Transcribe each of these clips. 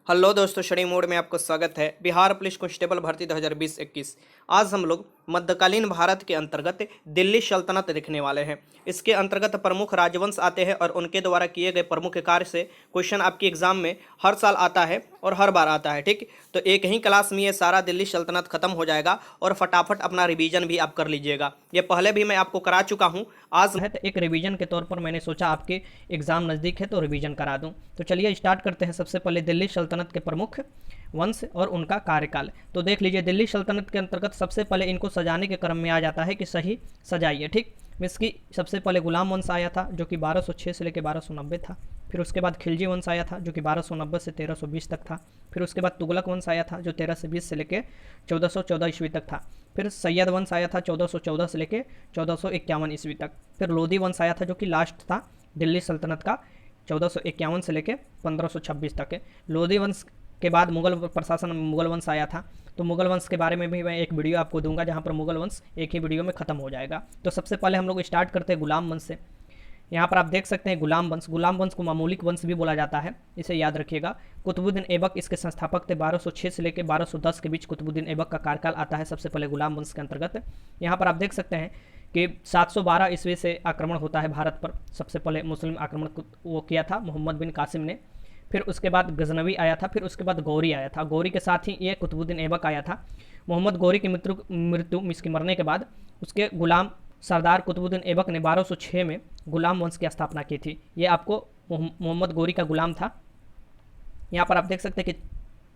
Hello दोस्तों, श्रेणी mode में आपका स्वागत है। बिहार पुलिस कांस्टेबल भर्ती 2020-21। आज हम लोग मध्यकालीन भारत के अंतर्गत दिल्ली सल्तनत देखने वाले हैं। इसके अंतर्गत प्रमुख राजवंश आते हैं और उनके द्वारा किए गए प्रमुख कार्य से क्वेश्चन आपकी एग्जाम में हर साल आता है और हर बार आता है। ठीक, तो एक ही क्लास में ये सारा दिल्ली सल्तनत खत्म हो जाएगा और फटाफट अपना रिवीजन भी आप कर लीजिएगा। ये पहले भी मैं आपको करा चुका हूँ। आज है तो एक रिवीजन के तौर पर मैंने सोचा आपके एग्जाम नज़दीक है तो रिवीजन करा दूँ। तो चलिए स्टार्ट करते हैं। सबसे पहले दिल्ली सल्तनत के प्रमुख वंश और उनका कार्यकाल। तो देख लीजिए, दिल्ली सल्तनत के अंतर्गत सबसे पहले इनको सजाने के क्रम में आ जाता है कि सही सजाइए। ठीक, इसकी सबसे पहले गुलाम वंश आया था जो कि 1206 से लेकर 1290 था। फिर उसके बाद खिलजी वंश आया था जो कि 1290 से 1320 तक था। फिर उसके बाद तुगलक वंश आया था जो 1320 से लेकर 1414 ईस्वी तक था। फिर सैयद वंश आया था 1414 से लेकर 1451 ईस्वी तक। फिर लोधी वंश आया था जो कि लास्ट था दिल्ली सल्तनत का, 1451 से लेकर 1526 तक है। लोधी वंश के बाद मुगल प्रशासन मुगल वंश आया था। तो मुगल वंश के बारे में भी मैं एक वीडियो आपको दूंगा जहां पर मुगल वंश एक ही वीडियो में खत्म हो जाएगा। तो सबसे पहले हम लोग स्टार्ट करते हैं गुलाम वंश से। यहाँ पर आप देख सकते हैं गुलाम वंश को मामूलिक वंश भी बोला जाता है, इसे याद रखिएगा। कुतुबुद्दीन ऐबक इसके संस्थापक थे। 1206 से लेकर 1210 के बीच कुतुबुद्दीन ऐबक का कार्यकाल आता है सबसे पहले गुलाम वंश के अंतर्गत। यहाँ पर आप देख सकते हैं कि 712 ईस्वी से आक्रमण होता है भारत पर। सबसे पहले मुस्लिम आक्रमण वो किया था मोहम्मद बिन कासिम ने। फिर उसके बाद गजनवी आया था। फिर उसके बाद गौरी आया था। गौरी के साथ ही ये कुतुबुद्दीन ऐबक आया था। मोहम्मद गौरी की मृत्यु इसकी मरने के बाद उसके गुलाम सरदार कुतुबुद्दीन ऐबक ने 1206 में गुलाम वंश की स्थापना की थी। ये आपको मोहम्मद गौरी का गुलाम था। यहाँ पर आप देख सकते हैं कि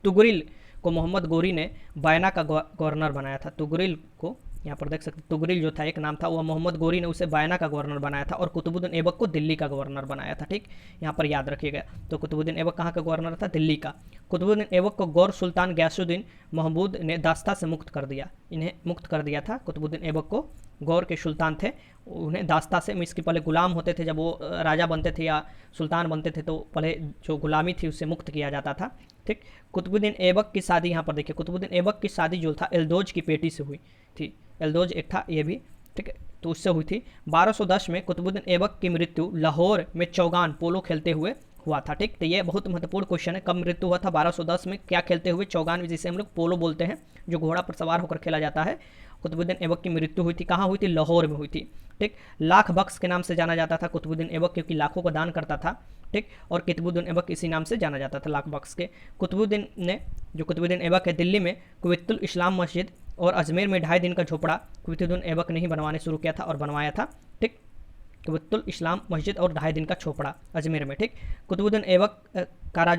तुगरिल को मोहम्मद गौरी ने बयाना का गवर्नर बनाया था। तुगरिल को यहाँ पर देख सकते हैं, तुगरिल जो था एक नाम था, वह मोहम्मद गौरी ने उसे बयाना का गवर्नर बनाया था और कुतुबुद्दीन ऐबक को दिल्ली का गवर्नर बनाया था। ठीक, यहाँ पर याद रखिएगा। तो कुतुबुद्दीन ऐबक कहाँ का गवर्नर था? दिल्ली का। कुतुबुद्दीन ऐबक को गौर सुल्तान गयासुद्दीन महमूद ने दास्ता से मुक्त कर दिया। इन्हें मुक्त कर दिया था कुतुबुद्दीन ऐबक को। गौर के सुल्तान थे, उन्हें दास्ता से, इसके पहले गुलाम होते थे। जब वो राजा बनते थे या सुल्तान बनते थे तो पहले जो गुलामी थी उससे मुक्त किया जाता था। ठीक, कुतुबुद्दीन ऐबक की शादी, यहाँ पर देखिए, कुतुबुद्दीन ऐबक की शादी जो था एल्दोज की बेटी से हुई थी। एल्दोज एक था ये भी, ठीक है, तो उससे हुई थी। 1210 में कुतुबुद्दीन ऐबक की मृत्यु लाहौर में चौगान पोलो खेलते हुए हुआ था। ठीक, तो ये बहुत महत्वपूर्ण क्वेश्चन है। कब मृत्यु हुआ था? 1210 में। क्या खेलते हुए? चौगान, जिसे हम लोग पोलो बोलते हैं, जो घोड़ा पर सवार होकर खेला जाता है। कुतुबुद्दीन ऐबक की मृत्यु हुई थी। कहाँ हुई थी? लाहौर में हुई थी। ठीक, लाख बख्श के नाम से जाना जाता था कुतुबुद्दीन ऐबक, क्योंकि लाखों का दान करता था। ठीक, और कुतुबुद्दीन ऐबक इसी नाम से जाना जाता था, लाख बख्श के। कुतुबुद्दीन ऐबक है, दिल्ली में कुवैतुल इस्लाम मस्जिद और अजमेर में 2.5 दिन का झोपड़ा कुतुबुद्दीन ऐबक ने ही बनवाने शुरू किया था और बनवाया था। ठीक, कुवैतुल इस्लाम मस्जिद और 2.5 दिन का झोपड़ा अजमेर में। ठीक, कुतुबुद्दीन ऐबक का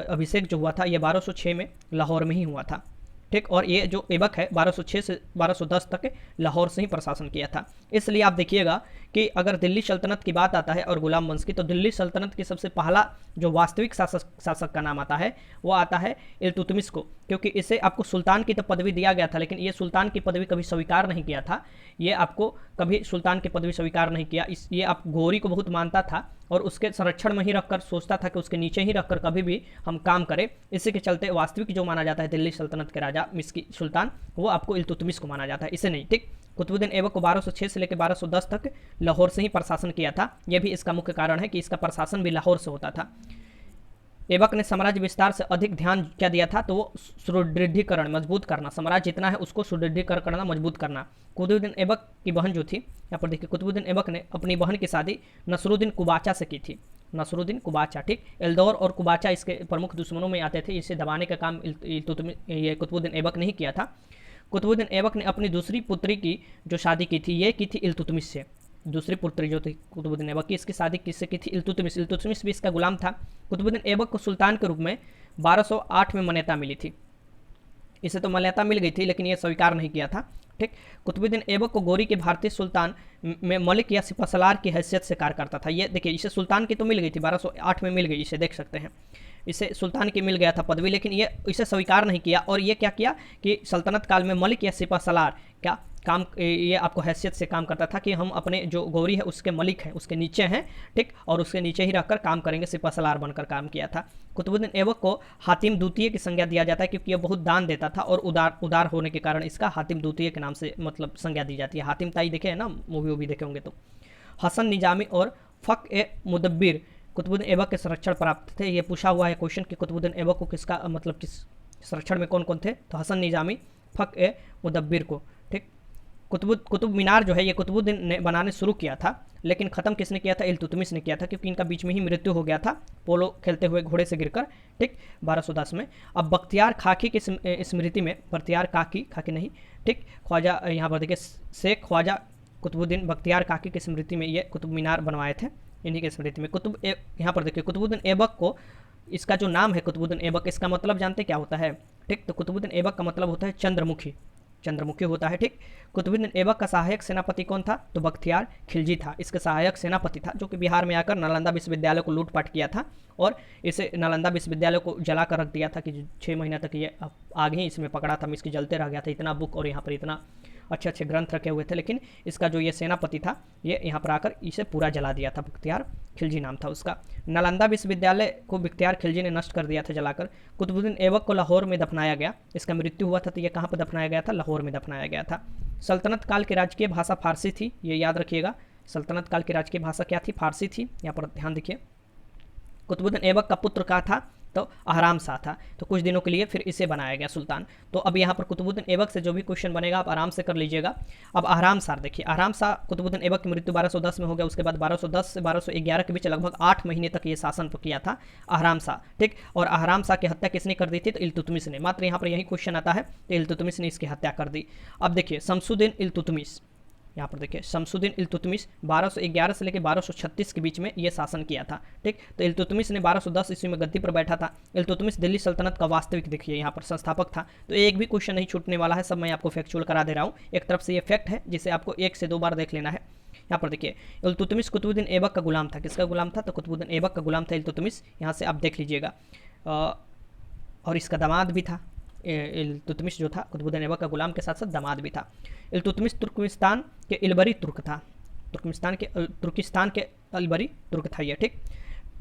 अभिषेक जो हुआ था ये 1206 में लाहौर में ही हुआ था। ठीक, और ये जो ऐबक है 1206 से 1210 तक लाहौर से ही प्रशासन किया था। इसलिए आप देखिएगा कि अगर दिल्ली सल्तनत की बात आता है और गुलाम वंश की, तो दिल्ली सल्तनत की सबसे पहला जो वास्तविक शासक का नाम आता है वो आता है इल्तुतमिश को, क्योंकि इसे आपको सुल्तान की तो पदवी दिया गया था, लेकिन ये सुल्तान की पदवी कभी स्वीकार नहीं किया था। ये आपको कभी सुल्तान की पदवी स्वीकार नहीं किया। ये आप गौरी को बहुत मानता था और उसके संरक्षण में ही रखकर सोचता था कि उसके नीचे ही रखकर कभी भी हम काम करें। इसी के चलते वास्तविक जो माना जाता है दिल्ली सल्तनत के राजा मिस्की सुल्तान, वो आपको इल्तुतमिश को माना जाता है, इसे नहीं। ठीक, कुतुबुद्दीन ऐबक को 1206 से लेकर 1210 तक लाहौर से ही प्रशासन किया था। यह भी इसका मुख्य कारण है कि इसका प्रशासन भी लाहौर से होता था। ऐबक ने साम्राज्य विस्तार से अधिक ध्यान क्या दिया था? तो वो सुदृढ़ीकरण, मजबूत करना, साम्राज्य जितना है उसको सुदृढ़ीकरण करना, मजबूत करना। कुतुबुद्दीन ऐबक की बहन जो थी, यहाँ पर देखिए, कुतुबुद्दीन ऐबक ने अपनी बहन की शादी नसरुद्दीन कुबाचा से की थी। नसरुद्दीन कुबाचा। ठीक, एल्दौर और कुबाचा इसके प्रमुख दुश्मनों में आते थे। इसे दबाने का काम ये कुतुबुद्दीन ऐबक ने ही किया था। कुतुबुद्दीन ऐबक ने अपनी दूसरी पुत्री की जो शादी की थी ये की थी इल्तुतमिश से। दूसरी पुत्री जो थी कुतुबुद्दीन ऐबक की, इसकी शादी किससे की थी? इल्तुतमिश। इल्तुतमिश भी इसका गुलाम था। कुतुबुद्दीन ऐबक को सुल्तान के रूप में 1208 में मान्यता मिली थी। इसे तो मान्यता मिल गई थी लेकिन ये स्वीकार नहीं किया था। ठीक, कुतुबुद्दीन ऐबक को गौरी के भारतीय सुल्तान में मलिक या सिपहसालार की हैसियत से कार्य करता था। ये देखिए, इसे सुल्तान की तो मिल गई थी, 1208 में मिल गई, इसे देख सकते हैं, इसे सुल्तान की मिल गया था पदवी, लेकिन ये इसे स्वीकार नहीं किया। और ये क्या किया कि सल्तनत काल में मलिक या सिपहसालार क्या काम, ये आपको हैसियत से काम करता था कि हम अपने जो गौरी है उसके मलिक हैं, उसके नीचे हैं। ठीक, और उसके नीचे ही रहकर काम करेंगे, सिपहसालार बनकर काम किया था। कुतुबुद्दीन ऐबक को हातिम द्वितीय की संज्ञा दिया जाता है क्योंकि ये बहुत दान देता था और उदार होने के कारण इसका हातिम द्वितीय के नाम से मतलब संज्ञा दी जाती है। हातिम ताई देखे है ना, मूवी देखे होंगे तो। हसन निजामी और फ़ख ए मुदब्बिर कुतुबुद्दीन ऐबक के संरक्षण प्राप्त थे। ये पूछा हुआ है क्वेश्चन कि कुतुबुद्दीन ऐबक को किसका मतलब किस संरक्षण में कौन कौन थे, तो हसन निजामी, फ़ख ए मुदब्बिर को। ठीक, कुतुब मीनार जो है ये कुतुबुद्दीन ने बनाने शुरू किया था, लेकिन ख़त्म किसने किया था, इल्तुतमिश ने किया था, क्योंकि इनका बीच में ही मृत्यु हो गया था पोलो खेलते हुए घोड़े से गिरकर। ठीक, 1210 में। अब बख्तियार खाकी की स्मृति में, बख्तियार खाकी नहीं, ठीक, ख्वाजा यहाँ पर देखिए शेख ख्वाजा कुतुबुद्दीन बख्तियार काकी की स्मृति में ये कुतुब मीनार बनवाए थे, इन्हीं की स्मृति में। यहाँ पर देखिए कुतुबुद्दीन ऐबक को, इसका जो नाम है कुतुबुद्दीन ऐबक, इसका मतलब जानते क्या होता है। ठीक, तो कुतुबुद्दीन ऐबक का मतलब होता है चंद्रमुखी, चंद्रमुखी होता है। ठीक, कुतुबुद्दीन ऐबक का सहायक सेनापति कौन था, तो बख्तियार खिलजी था, इसके सहायक सेनापति था, जो कि बिहार में आकर नालंदा विश्वविद्यालय को लूटपाट किया था और इसे नालंदा विश्वविद्यालय को जला कर रख दिया था कि 6 महीना तक ये आग ही इसमें पकड़ा था, इसकी जलते रह गया था। इतना बुक और यहाँ पर इतना अच्छे अच्छे ग्रंथ रखे हुए थे, लेकिन इसका जो ये सेनापति था ये यहाँ पर आकर इसे पूरा जला दिया था। बख्तियार खिलजी नाम था उसका। नालंदा विश्वविद्यालय को बख्तियार खिलजी ने नष्ट कर दिया था जलाकर। कुतुबुद्दीन ऐबक को लाहौर में दफनाया गया, इसका मृत्यु हुआ था, तो ये कहाँ पर दफनाया गया था, लाहौर में दफनाया गया था। सल्तनत काल की राजकीय भाषा फारसी थी, ये याद रखिएगा। सल्तनत काल की राजकीय भाषा क्या थी, फारसी थी। यहाँ पर ध्यान देखिए। कुतुबुद्दीन ऐबक का पुत्र क्या था, तो अहराम शाह था, तो कुछ दिनों के लिए फिर इसे बनाया गया सुल्तान। तो अब यहाँ पर कुतुबुद्दीन ऐबक से जो भी क्वेश्चन बनेगा आप आराम से कर लीजिएगा। अब अहराम शाह देखिए, अहराम शाह कुतुबुद्दीन ऐबक की मृत्यु 1210 में हो गया, उसके बाद 1210 से 1211 के बीच लगभग 8 महीने तक ये शासन किया था अहराम शाह। ठीक, और अहराम शाह की हत्या किसने कर दी थी, तो इल्तुतमिश ने। मात्र यहाँ पर यही क्वेश्चन आता है, तो इल्तुतमिश ने इसकी हत्या कर दी। अब देखिए शमसुद्दीन इल्तुतमिश, यहाँ पर देखिए शमसुद्दीन इल्तुतमिश 1211 से लेकर 1236 के बीच में ये शासन किया था। ठीक, तो इल्तुतमिश ने 1210 ईस्वी में गद्दी पर बैठा था। इल्तुतमिश दिल्ली सल्तनत का वास्तविक देखिए यहाँ पर संस्थापक था। तो एक भी क्वेश्चन नहीं छूटने वाला है, सब मैं आपको फैक्चुअल करा दे रहा हूँ। एक तरफ से ये फैक्ट है जिसे आपको 1 से 2 बार देख लेना है। यहाँ पर देखिए इल्तुतमिश कुतुबुद्दीन ऐबक का गुलाम था। किसका गुलाम था, तो कुतुबुद्दीन ऐबक का गुलाम था इल्तुतमिश। यहाँ से आप देख लीजिएगा। और इसका दामाद भी था, इल्तुतमिश जो था कुतुबुद्दीन ऐबक का गुलाम के साथ साथ दामाद भी था। इल्तुतमिश तुर्कमिस्तान के इलबरी तुर्क था, तुर्किस्तान के इलबरी तुर्क था ये। ठीक,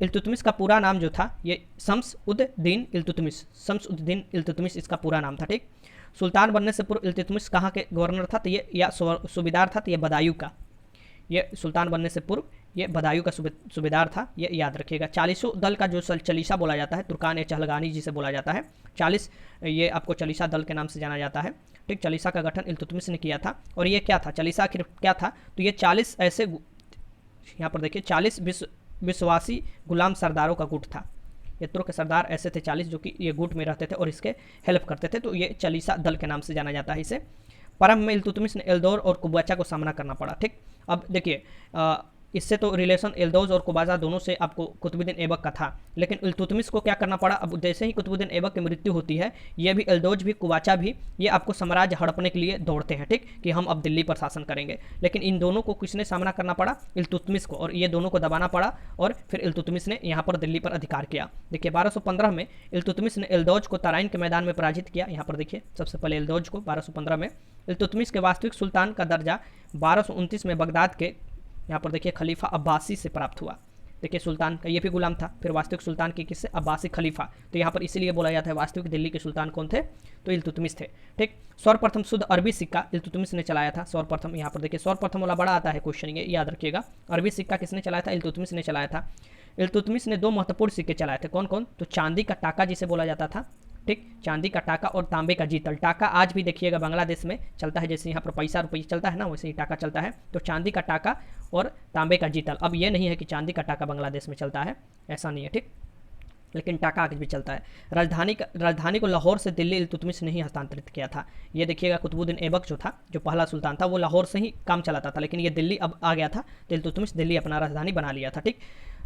इल्तुतमिश का पूरा नाम जो था ये शम्स उद दीन इल्तुतमिश, शम्स उद दीन इल्तुतमिश इसका पूरा नाम था। ठीक, सुल्तान बनने से पूर्व इल्तुतमिश कहाँ के गवर्नर था, तो ये या सूबेदार था, तो ये बदायूं का, ये सुल्तान बनने से पूर्व ये बदायूं का सूबेदार था, ये याद रखिएगा। 40 दल का जो चलीसा बोला जाता है, तुर्कान ए चहलगानी जिसे बोला जाता है, 40 ये आपको चलीसा दल के नाम से जाना जाता है। ठीक, चलीसा का गठन इल्तुतमिश ने किया था। और ये क्या था, चलीसा आखिर क्या था, तो ये 40 ऐसे, यहाँ पर देखिए 40 विश्वासी गुलाम सरदारों का गुट था। ये तुर्क सरदार ऐसे थे 40 जो कि ये गुट में रहते थे और इसके हेल्प करते थे, तो ये चलीसा दल के नाम से जाना जाता है इसे। प्रारंभ में इल्तुतमिश ने एल्दौर और कुबाचा को सामना करना पड़ा। ठीक, अब देखिए इससे तो रिलेशन एल्दौज और कुबाजा दोनों से आपको कुतुबुद्दीन ऐबक का था, लेकिन इल्तुतमिश को क्या करना पड़ा, अब जैसे ही कुतुबुद्दीन ऐबक की मृत्यु होती है, ये भी एल्दौज भी कुबाचा भी ये आपको साम्राज्य हड़पने के लिए दौड़ते हैं। ठीक, कि हम अब दिल्ली पर शासन करेंगे, लेकिन इन दोनों को किसने सामना करना पड़ा, इल्तुतमिश को, और ये दोनों को दबाना पड़ा और फिर इल्तुतमिश ने यहाँ पर दिल्ली पर अधिकार किया। देखिए 1215 में इल्तुतमिश ने एल्दौज को तराइन के मैदान में पराजित किया। यहाँ पर देखिए सबसे पहले एल्दौज को 1215 में। इल्तुतमिश के वास्तविक सुल्तान का दर्जा 1229 में बगदाद के यहाँ पर देखिए खलीफा अब्बासी से प्राप्त हुआ। देखिए सुल्तान का ये भी गुलाम था, फिर वास्तविक सुल्तान के किससे, अब्बासी खलीफा। तो यहाँ पर इसीलिए बोला जाता है वास्तविक दिल्ली के सुल्तान कौन थे, तो इल्तुतमिश थे। ठीक, सर्वप्रथम शुद्ध अरबी सिक्का इल्तुतमिश ने चलाया था। सर्वप्रथम यहाँ पर देखिए सर्वप्रथम वाला बड़ा आता है क्वेश्चन, ये याद रखिएगा। अरबी सिक्का किसने चलाया था, इल्तुतमिश ने चलाया था। इल्तुतमिश ने 2 महत्वपूर्ण सिक्के चलाए थे, कौन कौन, तो चांदी का टाका जिसे बोला जाता था। ठीक, चांदी का टाका और तांबे का जीतल। टाका आज भी देखिएगा बांग्लादेश में चलता है, जैसे यहाँ पर पैसा रुपये चलता है ना, वैसे ही टाका चलता है। तो चांदी का टाका और तांबे का जीतल। अब ये नहीं है कि चांदी का टाका बांग्लादेश में चलता है, ऐसा नहीं है। ठीक, लेकिन टाका आज भी चलता है। राजधानी को लाहौर से दिल्ली इल्तुतमिश ने ही हस्तांतरित किया था। ये देखिएगा कुतुबुद्दीन ऐबक जो था, जो पहला सुल्तान था, वो लाहौर से ही काम चलाता था, लेकिन ये दिल्ली अब आ गया था, तो इल्तुतमिश दिल्ली अपना राजधानी बना लिया था। ठीक,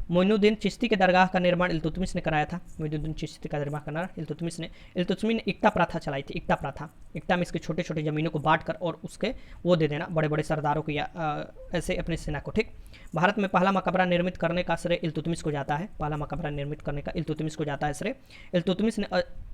मोइनुद्दीन चिश्ती के दरगाह का निर्माण इल्तुतमिश ने कराया था। मोइनुद्दीन चिश्ती का दरगाह का इल्तुतमिश ने इक्ता प्रथा चलाई थी। इक्ता प्रथा, इक्ता में इसकी छोटे छोटे ज़मीनों को बांट कर और उसके वो दे देना बड़े बड़े सरदारों को या ऐसे अपने सेना को। ठीक, भारत में पहला मकबरा निर्मित करने का श्रेय इल्तुतमिश को जाता है। पहला मकबरा निर्मित करने का इल्तुतमिश को जाता है श्रेय। इल्तुतमिश ने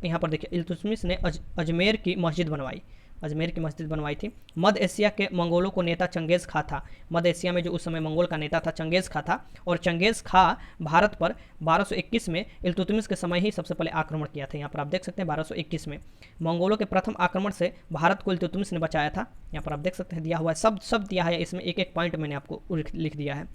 यहाँ पर देखिए इल्तुतमिश ने अजमेर की मस्जिद बनवाई। अजमेर की मस्जिद बनवाई थी। मध्य एशिया के मंगोलों को नेता चंगेज़ खां था। मध्य एशिया में जो उस समय मंगोल का नेता था चंगेज़ खां था, और चंगेज़ खां भारत पर 1221 में इल्तुतमिश के समय ही सबसे पहले आक्रमण किया था। यहाँ पर आप देख सकते हैं 1221 में मंगोलों के प्रथम आक्रमण से भारत को इल्तुतमिश ने बचाया था। यहाँ पर आप देख सकते हैं दिया हुआ है, सब दिया है इसमें, एक एक पॉइंट मैंने आपको लिख दिया है।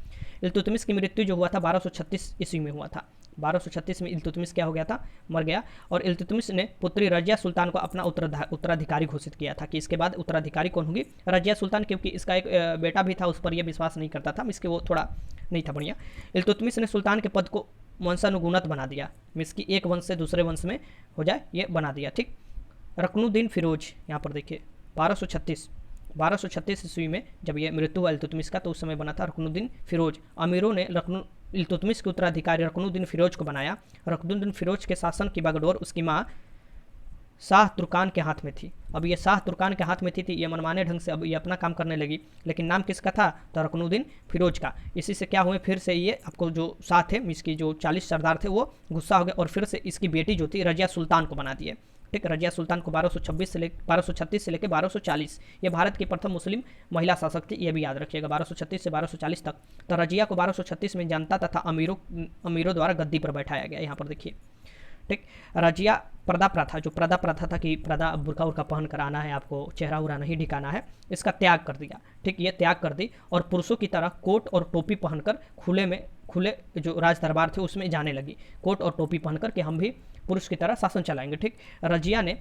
इल्तुतमिश की मृत्यु जो हुआ था 1236 ईस्वी में हुआ था। 1236 में इल्तुतमिश क्या हो गया था, मर गया। और इल्तुतमिश ने पुत्री रजिया सुल्तान को अपना उत्तराधिकारी घोषित किया था कि इसके बाद उत्तराधिकारी कौन होगी, रजिया सुल्तान, क्योंकि इसका एक बेटा भी था, उस पर यह विश्वास नहीं करता था, इसके वो थोड़ा नहीं था बढ़िया। इल्तुतमिश ने सुल्तान के पद को वंशानुगुणत बना दिया, इसकी एक वंश से दूसरे वंश में हो जाए ये बना दिया। ठीक। रकनुद्दीन फिरोज, यहाँ पर देखिए 1236 ईस्वी में जब ये मृत्यु हुआ इल्तुतमिश का, तो उस समय बना था रकनुद्दीन फिरोज। अमीरों ने इल्तुतमिश के उत्तराधिकारी रकनुद्दीन फिरोज को बनाया। रकनुद्दीन फिरोज के शासन की बागडोर उसकी माँ शाह तुर्कान के हाथ में थी। अब ये शाह तुर्कान के हाथ में थी, ये मनमाने ढंग से अब ये अपना काम करने लगी, लेकिन नाम किसका था, तो रकनुद्दीन फिरोज का। इसी से क्या हुए, फिर से ये आपको जो शाह थे, इसकी जो 40 सरदार थे वो गुस्सा हो गए और फिर से इसकी बेटी जो थी रजिया सुल्तान को बना दिए। ठीक। रजिया सुल्तान को 1236 से लेकर 1240 ये भारत की प्रथम मुस्लिम महिला शासक थी, ये भी याद रखिएगा, 1236 से 1240 तक। तो रजिया को 1236 में जनता तथा अमीरों द्वारा गद्दी पर बैठाया गया। यहाँ पर देखिए। ठीक। रजिया पर्दा प्रथा, जो पर्दा प्रथा था कि पर्दा बुर्का उर्का पहन कर आना है, आपको चेहरा उरा नहीं ढिकाना है, इसका त्याग कर दिया। ठीक। ये त्याग कर दी और पुरुषों की तरह कोट और टोपी पहनकर खुले जो राज दरबार थे उसमें जाने लगी, कोट और टोपी पहनकर कि हम भी पुरुष की तरह शासन चलाएंगे। ठीक। रजिया ने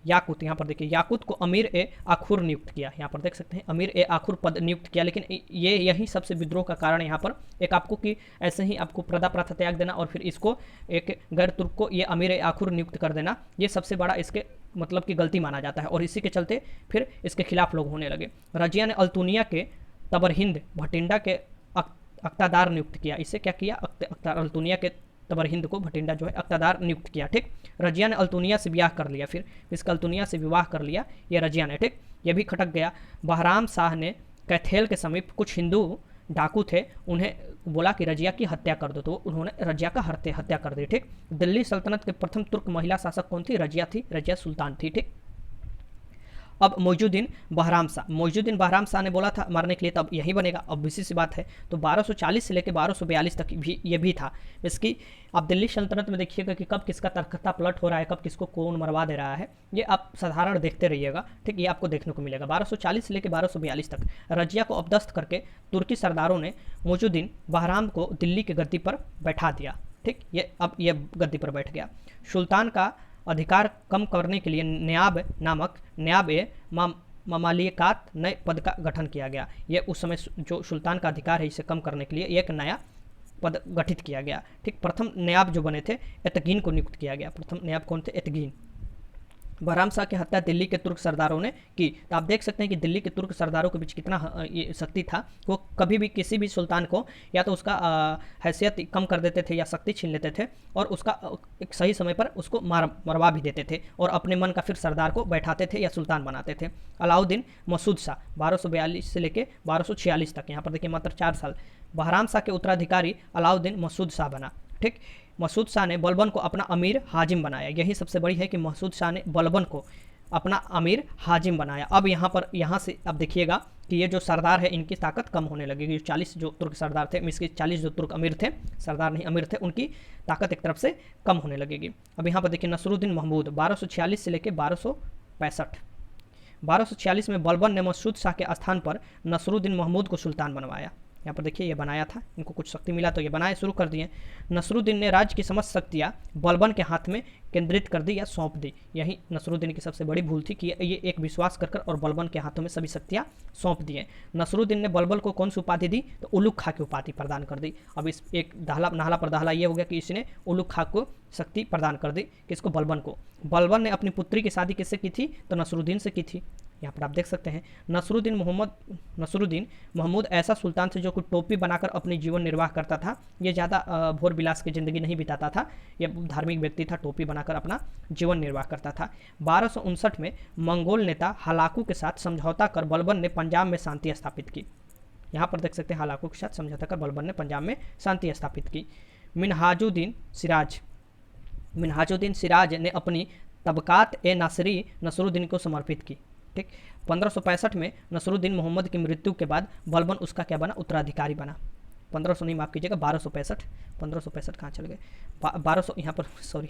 याकूत, यहाँ पर देखिए याकूत को अमीर ए आखुर नियुक्त किया। यहाँ पर देख सकते हैं अमीर ए आखुर पद नियुक्त किया, लेकिन ये यही सबसे विद्रोह का कारण यहाँ पर एक आपको कि ऐसे ही आपको प्रदा प्रथा त्याग देना और फिर इसको एक गैर तुर्क को ये अमीर ए आखुर नियुक्त कर देना, ये सबसे बड़ा इसके मतलब की गलती माना जाता है और इसी के चलते फिर इसके खिलाफ लोग होने लगे। रजिया ने अल्तुनिया के तबरहिंद भटिंडा के अक्तादार नियुक्त किया। इससे क्या किया, अल्तुनिया के तबरहिंद को भटिंडा जो है अक्तादार नियुक्त किया। ठीक। रजिया ने अल्तुनिया से विवाह कर लिया, फिर इसका अल्तुनिया से विवाह कर लिया ये रजिया ने। ठीक। ये भी खटक गया। बहराम शाह ने कैथेल के समीप कुछ हिंदू डाकू थे, उन्हें बोला कि रजिया की हत्या कर दो, तो उन्होंने रजिया का हत्या कर दी। ठीक। दिल्ली सल्तनत के प्रथम तुर्क महिला शासक कौन थी, रजिया थी, रजिया सुल्तान थी। ठीक। अब मोइजुद्दीन बहराम शाह ने बोला था मारने के लिए, तब यही बनेगा, अब इसी सी बात है। तो 1240 से लेकर 1242 तक भी ये भी था। इसकी आप दिल्ली सल्तनत में देखिएगा कि कब किसका तख्ता पलट हो रहा है, कब किसको कौन मरवा दे रहा है, ये आप साधारण देखते रहिएगा। ठीक। ये आपको देखने को मिलेगा 1240 से लेकर 1242 तक। रजिया को अपदस्थ करके तुर्की सरदारों ने मोइजुद्दीन बहराम को दिल्ली की गद्दी पर बैठा दिया। ठीक। ये अब ये गद्दी पर बैठ गया। सुल्तान का अधिकार कम करने के लिए न्याब ए ममालिकात नए पद का गठन किया गया। ये उस समय जो सुल्तान का अधिकार है इसे कम करने के लिए एक नया पद गठित किया गया। ठीक। प्रथम नयाब जो बने थे एतगीन को नियुक्त किया गया। प्रथम नयाब कौन थे, एतगीन। बहराम शाह की हत्या दिल्ली के तुर्क सरदारों ने की। तो आप देख सकते हैं कि दिल्ली के तुर्क सरदारों के बीच कितना ये शक्ति था, वो कभी भी किसी भी सुल्तान को या तो उसका हैसियत कम कर देते थे या शक्ति छीन लेते थे और उसका एक सही समय पर उसको मरवा भी देते थे और अपने मन का फिर सरदार को बैठाते थे या सुल्तान बनाते थे। अलाउद्दीन मसूद शाह 1242 से लेकर 1246 तक, यहाँ पर देखिए मात्र 4 साल। बहराम शाह के उत्तराधिकारी अलाउद्दीन मसूद शाह बना। ठीक। मसूद शाह ने बलबन को अपना अमीर हाजिम बनाया। यही सबसे बड़ी है कि मसूद शाह ने बलबन को अपना अमीर हाजिम बनाया। अब यहाँ से अब देखिएगा कि ये जो सरदार है इनकी ताकत कम होने लगेगी। 40 जो तुर्क सरदार थे, इसके 40 जो तुर्क अमीर थे, सरदार नहीं अमीर थे, उनकी ताकत एक तरफ से कम होने लगेगी। अब यहाँ पर देखिए नसरुद्दीन महमूद 1246 से लेकर 1265। 1246 में बलबन ने मसूद शाह के स्थान पर नसरुद्दीन महमूद को सुल्तान बनवाया। यहाँ पर देखिए ये बनाया था, इनको कुछ शक्ति मिला तो ये बनाए शुरू कर दिए। नसरुद्दीन ने राज्य की समस्त शक्तियाँ बलबन के हाथ में केंद्रित कर दी या सौंप दी। यही नसरुद्दीन की सबसे बड़ी भूल थी कि ये एक विश्वास कर और बलबन के हाथों में सभी शक्तियाँ सौंप दिए। नसरुद्दीन ने बलबन को कौन सी उपाधि दी, तो उलुग खा की उपाधि प्रदान कर दी। अब इस एक नाहला पर दाहला ये हो गया कि इसने उलुग खा को शक्ति प्रदान कर दी, किसको, बलबन को। बलबन ने अपनी पुत्री की शादी किससे की थी, तो नसरुद्दीन से की थी। यहाँ पर आप देख सकते हैं नसरुद्दीन महमूद ऐसा सुल्तान थे जो कुछ टोपी बनाकर अपनी जीवन निर्वाह करता था। ये ज़्यादा भोर विलास की ज़िंदगी नहीं बिताता था, ये धार्मिक व्यक्ति था, टोपी बनाकर अपना जीवन निर्वाह करता था। 1259 में मंगोल नेता हलाकू के साथ समझौता कर बलबन ने पंजाब में शांति स्थापित की। यहाँ पर देख सकते हैं हलाकू के साथ समझौता कर बलबन ने पंजाब में शांति स्थापित की। मिनहाजुद्दीन सिराज ने अपनी तबकात ए नासरी नसरुद्दीन को समर्पित की। ठीक। 1565 में नसरुद्दीन मोहम्मद की मृत्यु के बाद बलबन उसका क्या बना, उत्तराधिकारी बना। 1500 नहीं, माफ़ कीजिएगा, 1265। 1565 कहाँ चल गए, 1200 यहाँ पर, सॉरी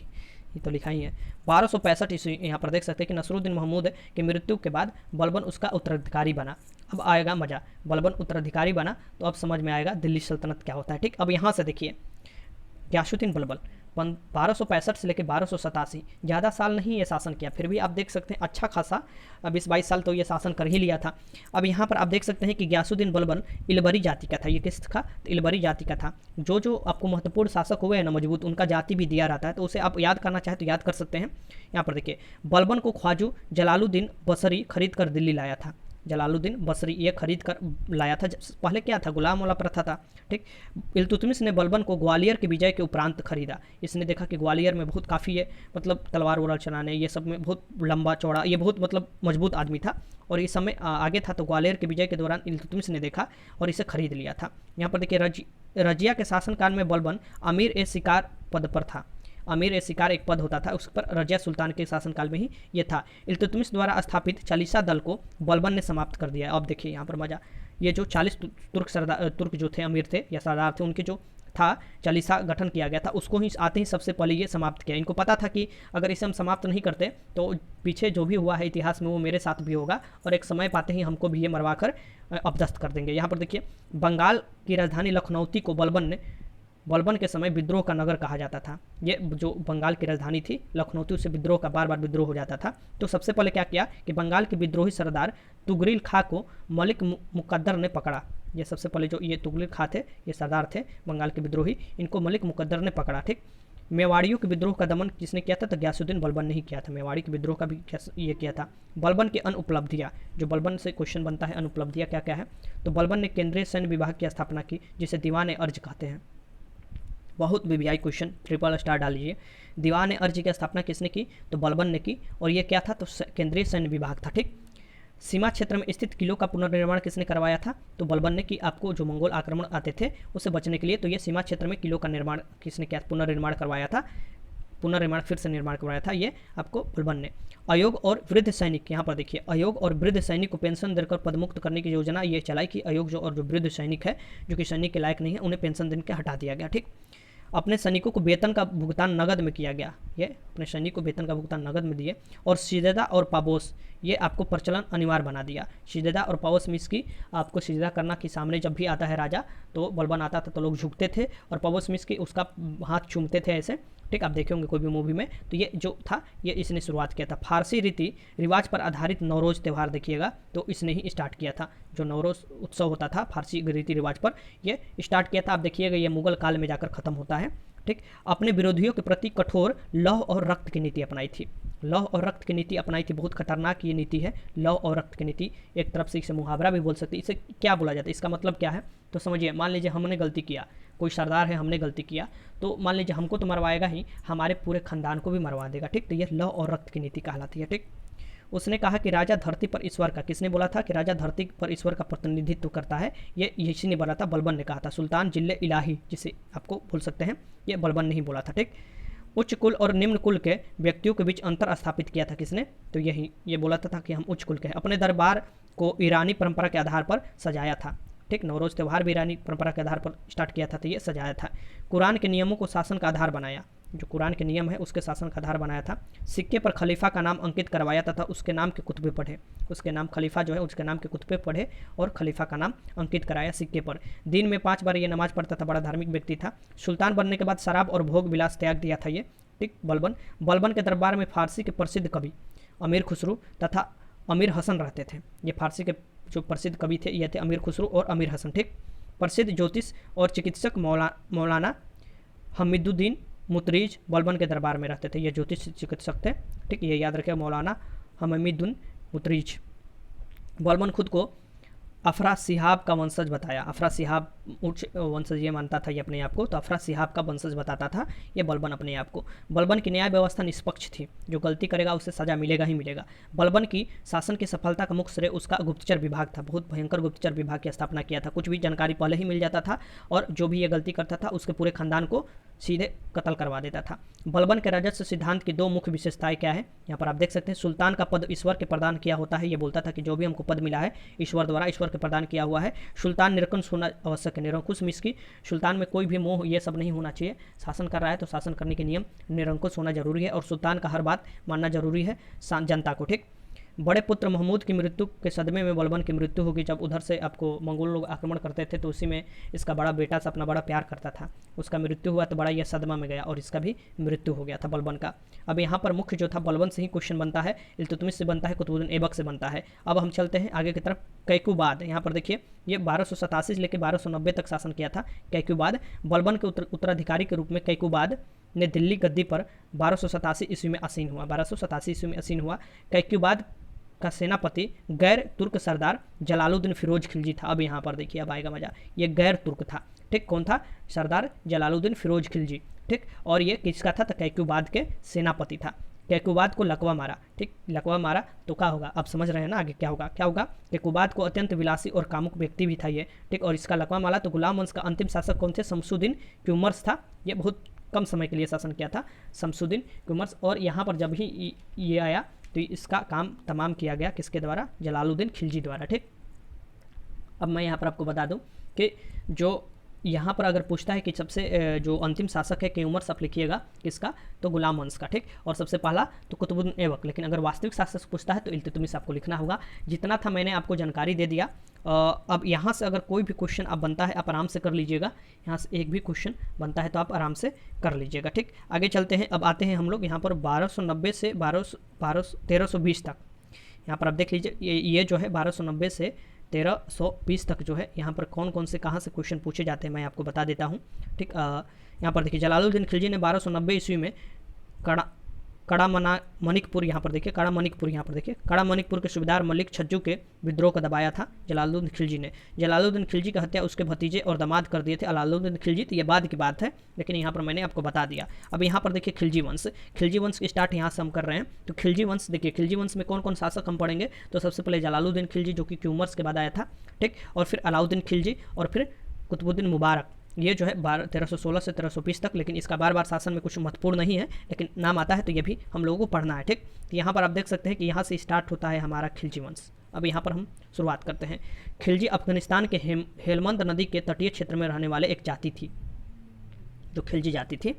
ये तो लिखा ही है, 1265 ईस्वी यहाँ पर देख सकते हैं कि नसरुद्दीन महमूद की मृत्यु के बाद बलबन उसका उत्तराधिकारी बना। अब आएगा मजा, बलबन उत्तराधिकारी बना तो अब समझ में आएगा दिल्ली सल्तनत क्या होता है। ठीक, अब यहाँ से देखिए गियासुद्दीन बलबन 1265 से लेकर 1287, ज़्यादा साल नहीं ये शासन किया, फिर भी आप देख सकते हैं अच्छा खासा 20-22 साल तो ये शासन कर ही लिया था। अब यहाँ पर आप देख सकते हैं कि गियासुद्दीन बलबन इलबरी जाति का था। ये किस का, तो इलबरी जाति का था। जो आपको महत्वपूर्ण शासक हुए हैं ना मजबूत, उनका जाति भी दिया रहता है, तो उसे आप याद करना चाहें तो याद कर सकते हैं। यहाँ पर देखिए, बलबन को ख्वाजू जलालुद्दीन बसरी खरीद कर दिल्ली लाया था। जलालुद्दीन बसरी ये खरीद कर लाया था। पहले क्या था, गुलाम वाला प्रथा था। ठीक, इल्तुतमिश ने बलबन को ग्वालियर के विजय के उपरांत खरीदा। इसने देखा कि ग्वालियर में बहुत काफ़ी है, मतलब तलवार वलवार चलाने ये सब में बहुत लंबा चौड़ा, ये बहुत मतलब मजबूत आदमी था और इस समय आगे था, तो ग्वालियर के विजय के दौरान इल्तुतमिश ने देखा और इसे खरीद लिया था। यहाँ पर देखिए, रजिया के शासनकाल में बलबन अमीर ए शिकार पद पर था। अमीर ए शिकार एक पद होता था, उस पर रजिया सुल्तान के शासनकाल में ही ये था। इल्तुतमिश द्वारा स्थापित चालीसा दल को बलबन ने समाप्त कर दिया। अब देखिए यहाँ पर मजा, ये जो 40 तुर्क जो थे, अमीर थे या सरदार थे, उनके जो था चालीसा गठन किया गया था, उसको ही आते ही सबसे पहले ये समाप्त किया। इनको पता था कि अगर इसे हम समाप्त नहीं करते तो पीछे जो भी हुआ है इतिहास में वो मेरे साथ भी होगा और एक समय पाते ही हमको भी ये मरवा कर अपदस्थ कर देंगे। यहाँ पर देखिए, बंगाल की राजधानी लखनऊती को बलबन के समय विद्रोह का नगर कहा जाता था। ये जो बंगाल की राजधानी थी लखनऊ, उससे विद्रोह का बार बार विद्रोह हो जाता था। तो सबसे पहले क्या किया कि बंगाल के विद्रोही सरदार तुगरिल खां को मलिक मुकद्दर ने पकड़ा। ये सबसे पहले जो ये तुगरिल खां थे, ये सरदार थे बंगाल के विद्रोही, इनको मलिक मुकद्दर ने पकड़ा। ठीक, मेवाड़ियों के विद्रोह का दमन किसने किया था, तो गियासुद्दीन बलबन ने ही किया था। मेवाड़ी के विद्रोह का भी ये किया था। बलबन की अनुपलब्धियाँ, जो बलबन से क्वेश्चन बनता है, अनुपलब्धियाँ क्या क्या है, तो बलबन ने केंद्रीय सैन्य विभाग की स्थापना की, जिसे दीवान अर्ज कहते हैं। बहुत वीवीआई क्वेश्चन, ट्रिपल स्टार डाल लीजिए। दीवान अर्ज की स्थापना किसने की, तो बलबन ने की, और ये क्या था, तो केंद्रीय सैन्य विभाग था। ठीक, सीमा क्षेत्र में स्थित किलों का पुनर्निर्माण किसने करवाया था, तो बलबन ने की। आपको जो मंगोल आक्रमण आते थे उससे बचने के लिए, तो ये सीमा क्षेत्र में किलों का निर्माण किसने किया, पुनर्निर्माण करवाया था। पुनर्निर्माण फिर से निर्माण करवाया था ये आपको बलबन ने। अयोग और वृद्ध सैनिक, यहाँ पर देखिए, अयोग और वृद्ध सैनिक को पेंशन देकर पदमुक्त करने की योजना ये चलाई कि अयोग जो वृद्ध सैनिक है, जो कि सैनिक के लायक नहीं है, उन्हें पेंशन देने के हटा दिया गया। ठीक, अपने सैनिकों को वेतन का भुगतान नगद में किया गया। ये अपने सैनिक को वेतन का भुगतान नगद में दिए, और सिजदा और पाबोस ये आपको प्रचलन अनिवार्य बना दिया। सिजदा और पाबोस मिस की आपको सिजदा करना कि सामने जब भी आता है राजा तो बलबन आता था तो लोग झुकते थे, और पाबोस मिस की उसका हाथ चूमते थे ऐसे। ठीक, आप देखे होंगे कोई भी मूवी में, तो ये जो था ये इसने शुरुआत किया था। फारसी रीति रिवाज पर आधारित नवरोज़ त्यौहार देखिएगा तो इसने ही स्टार्ट किया था। जो नवरोज़ उत्सव होता था फारसी रीति रिवाज पर ये स्टार्ट किया था। आप देखिएगा ये मुगल काल में जाकर ख़त्म होता है। ठीक, अपने विरोधियों के प्रति कठोर लौह और रक्त की नीति अपनाई थी। लौह और रक्त की नीति अपनाई थी, बहुत खतरनाक ये नीति है लौह और रक्त की नीति। एक तरफ से इसे मुहावरा भी बोल सकते हैं। इसे क्या बोला जाता है, इसका मतलब क्या है, तो समझिए, मान लीजिए हमने गलती किया, कोई सरदार है, हमने गलती किया, तो मान लीजिए हमको तो मरवाएगा ही, हमारे पूरे खानदान को भी मरवा देगा। ठीक, तो ये लौह और रक्त की नीति कहलाती है। ठीक, उसने कहा कि राजा धरती पर ईश्वर का, किसने बोला था कि राजा धरती पर ईश्वर का प्रतिनिधित्व करता है, ये इसी ने बोला था, बलबन ने कहा था। सुल्तान जिल्ले इलाही जिसे आपको भूल सकते हैं, ये बलबन ने ही बोला था। ठीक, उच्च कुल और निम्न कुल के व्यक्तियों के बीच अंतर स्थापित किया था किसने, तो यही ये बोला था कि हम उच्च कुल के हैं। अपने दरबार को ईरानी परंपरा के आधार पर सजाया था। ठीक, नवरोज़ त्यौहार भी ईरानी परंपरा के आधार पर स्टार्ट किया था, तो ये सजाया था। कुरान के नियमों को शासन का आधार बनाया, जो कुरान के नियम है उसके शासन का आधार बनाया था। सिक्के पर खलीफा का नाम अंकित करवाया तथा उसके नाम के कुतबे पढ़े, उसके नाम खलीफा जो है उसके नाम के कुतबे पढ़े और खलीफा का नाम अंकित कराया सिक्के पर। दिन में 5 बार ये नमाज पढ़ता था, बड़ा धार्मिक व्यक्ति था। सुल्तान बनने के बाद शराब और भोग विलास त्याग दिया था ये। ठीक, बलबन के दरबार में फारसी के प्रसिद्ध कवि अमीर खुसरो तथा अमीर हसन रहते थे। ये फारसी के जो प्रसिद्ध कवि थे ये थे अमीर खुसरो और अमीर हसन। ठीक, प्रसिद्ध ज्योतिष और चिकित्सक मौलाना हमीदुद्दीन मुतरीज बलबन के दरबार में रहते थे। ये ज्योतिष चिकित्सक थे। ठीक, ये याद रखें, मौलाना हमीदुद्दीन मुतरीज। बलबन खुद को अफरा सिहाब का वंशज बताया। अफरा सिहाब उच्च वंशज ये मानता था ये अपने आप को, तो अफरा सिहाब का वंशज बताता था ये बलबन अपने आप को। बलबन की न्याय व्यवस्था निष्पक्ष थी, जो गलती करेगा उसे सजा मिलेगा ही मिलेगा। बलबन की शासन की सफलता का मुख्य श्रेय उसका गुप्तचर विभाग था। बहुत भयंकर गुप्तचर विभाग की स्थापना किया था। कुछ भी जानकारी पहले ही मिल जाता था और जो भी ये गलती करता था उसके पूरे खानदान को सीधे कत्ल करवा देता था। बलबन के राजस्व सिद्धांत की दो मुख्य विशेषताएं क्या है, यहाँ पर आप देख सकते हैं। सुल्तान का पद ईश्वर के प्रदान किया होता है, ये बोलता था कि जो भी हमको पद मिला है ईश्वर द्वारा, ईश्वर के प्रदान किया हुआ है। सुल्तान निरंकुश होना आवश्यक है, निरंकुश मीन्स की सुल्तान में कोई भी मोह ये सब नहीं होना चाहिए। शासन कर रहा है तो शासन करने के नियम निरंकुश होना जरूरी है और सुल्तान का हर बात मानना जरूरी है जनता को, ठीक। बड़े पुत्र महमूद की मृत्यु के सदमे में बलबन की मृत्यु होगी। जब उधर से आपको मंगोल लोग आक्रमण करते थे तो उसी में इसका बड़ा बेटा से अपना बड़ा प्यार करता था, उसका मृत्यु हुआ तो बड़ा यह सदमा में गया और इसका भी मृत्यु हो गया था बलबन का। अब यहाँ पर मुख्य जो था बलबन से ही क्वेश्चन बनता है, इल्तुतमिश से बनता है, कुतुबुद्दीन ऐबक से बनता है। अब हम चलते हैं आगे की तरफ। कैकुबाद, यहाँ पर देखिए ये 1287 से लेकर 1290 तक शासन किया था कैकुबाद। बलबन के उत्तराधिकारी के रूप में कैकुबाद ने दिल्ली गद्दी पर 1287 ईस्वी में आसीन हुआ। 1287 ईस्वी में आसीन हुआ। कैकुबाद का सेनापति गैर तुर्क सरदार जलालुद्दीन फिरोज खिलजी था। अब यहाँ पर देखिए, अब आएगा मजा, ये गैर तुर्क था, ठीक। कौन था? सरदार जलालुद्दीन फिरोज खिलजी, ठीक। और ये किसका था? तो कैकुबाद के सेनापति था। कैकुबाद को लकवा मारा, ठीक, लकवा मारा तो क्या होगा, अब समझ रहे हैं ना आगे क्या होगा। क्या होगा? कैकुबाद को अत्यंत विलासी और कामुक व्यक्ति भी था ये, ठीक। और इसका लकवा मारा तो गुलाम वंश का अंतिम शासक कौन थे? शमसुद्दीन क्यूमर्स था। ये बहुत कम समय के लिए शासन किया था शमसुद्दीन क्यूमर्स। और यहाँ पर जब ही ये आया तो इसका काम तमाम किया गया किसके द्वारा? जलालुद्दीन खिलजी द्वारा, ठीक। अब मैं यहाँ पर आपको बता दूँ कि जो यहाँ पर अगर पूछता है कि सबसे जो अंतिम शासक है क्यूमर्स, आप लिखिएगा किसका? तो गुलाम वंश का, ठीक। और सबसे पहला तो कुतुबुद्दीन ऐबक। लेकिन अगर वास्तविक शासक पूछता है तो इल्तुतमिश आपको लिखना होगा। जितना था मैंने आपको जानकारी दे दिया। अब यहाँ से अगर कोई भी क्वेश्चन आप बनता है आप आराम से कर लीजिएगा, यहाँ से एक भी क्वेश्चन बनता है तो आप आराम से कर लीजिएगा, ठीक। आगे चलते हैं। अब आते हैं हम लोग यहाँ पर 1290 से 1320 तक। यहाँ पर आप देख लीजिए ये जो है 1290 से 1320 तक जो है यहाँ पर कौन कौन से कहाँ से क्वेश्चन पूछे जाते हैं मैं आपको बता देता हूँ, ठीक। यहाँ पर देखिए जलालुद्दीन खिलजी ने 1290 ईस्वी में मनिकपुर, यहाँ पर देखिए मनिकपुर, यहाँ पर देखिए मनिकपुर के सूबेदार मलिक छज्जू के विद्रोह को दबाया था जलालुद्दीन खिलजी ने। जलालुद्दीन खिलजी की हत्या उसके भतीजे और दामाद कर दिए थे अलाउद्दीन खिलजी। तो ये बाद की बात है, लेकिन यहाँ पर मैंने आपको बता दिया। अब यहाँ पर देखिए खिलजी वंश की स्टार्ट यहाँ से हम कर रहे हैं। तो खिलजी वंश देखिए, खिलजी वंश में कौन कौन शासक हम पढ़ेंगे? तो सबसे पहले जलालुद्दीन खिलजी जो कि क्यूमर्स के बाद आया था, ठीक। और फिर अलाउद्दीन खिलजी और फिर कुतुबुद्दीन मुबारक। ये जो है 1316 से 1320 तक। लेकिन इसका बार बार शासन में कुछ महत्वपूर्ण नहीं है, लेकिन नाम आता है तो ये भी हम लोगों को पढ़ना है, ठीक। तो यहाँ पर आप देख सकते हैं कि यहाँ से स्टार्ट होता है हमारा खिलजी वंश। अब यहाँ पर हम शुरुआत करते हैं। खिलजी अफगानिस्तान के हेलमंद नदी के तटीय क्षेत्र में रहने वाले एक जाति थी, जो खिलजी जाति थी।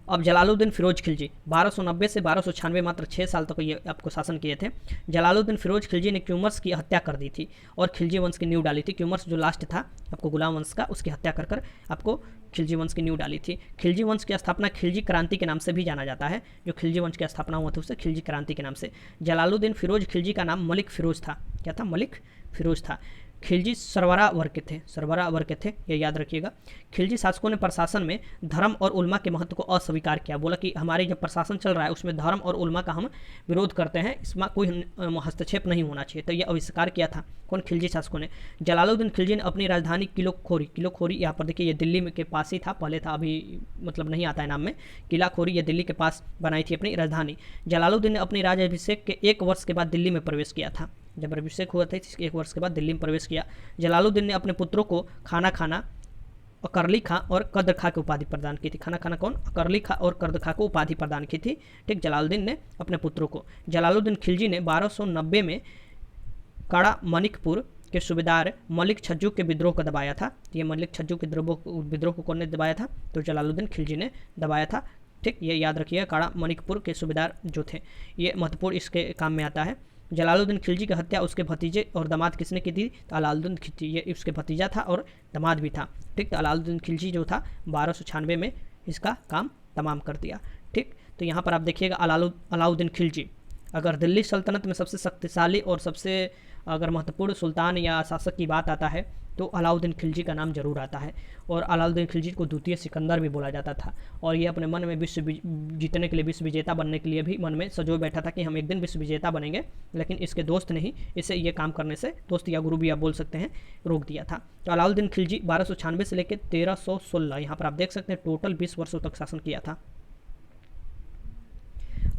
अब जलालुद्दीन फिरोज खिलजी 1290 से 1296 मात्र 6 साल तक ये आपको शासन किए थे। जलालुद्दीन फिरोज खिलजी ने क्यूमर्स की हत्या कर दी थी और खिलजी वंश की नींव डाली थी। क्यूमर्स जो लास्ट था आपको गुलाम वंश का, उसकी हत्या कर आपको खिलजी वंश की नींव डाली थी। खिलजी वंश की स्थापना खिलजी क्रांति के नाम से भी जाना जाता है। जो खिलजी वंश की स्थापना हुआ था उसे खिलजी क्रांति के नाम से। जलालुद्दीन फिरोज खिलजी का नाम मलिक फिरोज था। क्या था? मलिक फिरोज था। खिलजी सरवरा वर्ग के थे, ये याद रखिएगा। खिलजी शासकों ने प्रशासन में धर्म और उल्मा के महत्व को अस्वीकार किया। बोला कि हमारी जब प्रशासन चल रहा है उसमें धर्म और उल्मा का हम विरोध करते हैं, इसमें कोई हस्तक्षेप नहीं होना चाहिए। तो यह आविष्कार किया था कौन? खिलजी शासकों ने। जलालुद्दीन खिलजी ने अपनी राजधानी किलाखोरी यहाँ पर देखिए, ये दिल्ली में के पास ही था, पहले था, अभी मतलब नहीं आता है नाम में। किलाखोरी ये दिल्ली के पास बनाई थी अपनी राजधानी। जलालुद्दीन ने अपनी राज्याभिषेक के 1 वर्ष के बाद दिल्ली में प्रवेश किया था। जब अभिषेक हुआ था इसके 1 वर्ष के बाद दिल्ली में प्रवेश किया। जलालुद्दीन ने अपने पुत्रों को खाना खाना, अकरली खां और कद्र खां की उपाधि प्रदान की थी। खाना खाना कौन? अकरली खां और कद्र खां को उपाधि प्रदान की थी, ठीक। जलालुद्दीन ने अपने पुत्रों को। जलालुद्दीन खिलजी ने 1290 में काड़ा मनिकपुर के सूबेदार मलिक छज्जू के विद्रोह को दबाया था। ये मलिक छज्जू के विद्रोह को कौन ने दबाया था? तो जलालुद्दीन खिलजी ने दबाया था, ठीक। ये याद रखिएगा, काड़ा मनिकपुर के सूबेदार जो थे, ये महत्वपूर्ण इसके काम में आता है। जलालुद्दीन खिलजी की हत्या उसके भतीजे और दामाद किसने की थी? तो अलाउद्दीन खिलजी, ये उसके भतीजा था और दामाद भी था, ठीक। तो अलाउद्दीन खिलजी जो था 1296 में इसका काम तमाम कर दिया, ठीक। तो यहाँ पर आप देखिएगा अलाउद्दीन खिलजी, अगर दिल्ली सल्तनत में सबसे शक्तिशाली और सबसे अगर महत्वपूर्ण सुल्तान या शासक की बात आता है तो अलाउद्दीन खिलजी का नाम जरूर आता है। और अलाउद्दीन खिलजी को द्वितीय सिकंदर भी बोला जाता था। और ये अपने मन में विश्व जीतने के लिए, विश्व विजेता बनने के लिए भी मन में सजो बैठा था कि हम एक दिन विश्व विजेता बनेंगे। लेकिन इसके दोस्त नहीं इसे ये काम करने से, दोस्त या गुरु भी आप बोल सकते हैं, रोक दिया था। तो अलाउद्दीन खिलजी 1296 से लेकर 1316, यहाँ पर आप देख सकते हैं टोटल 20 वर्षों तक शासन किया था।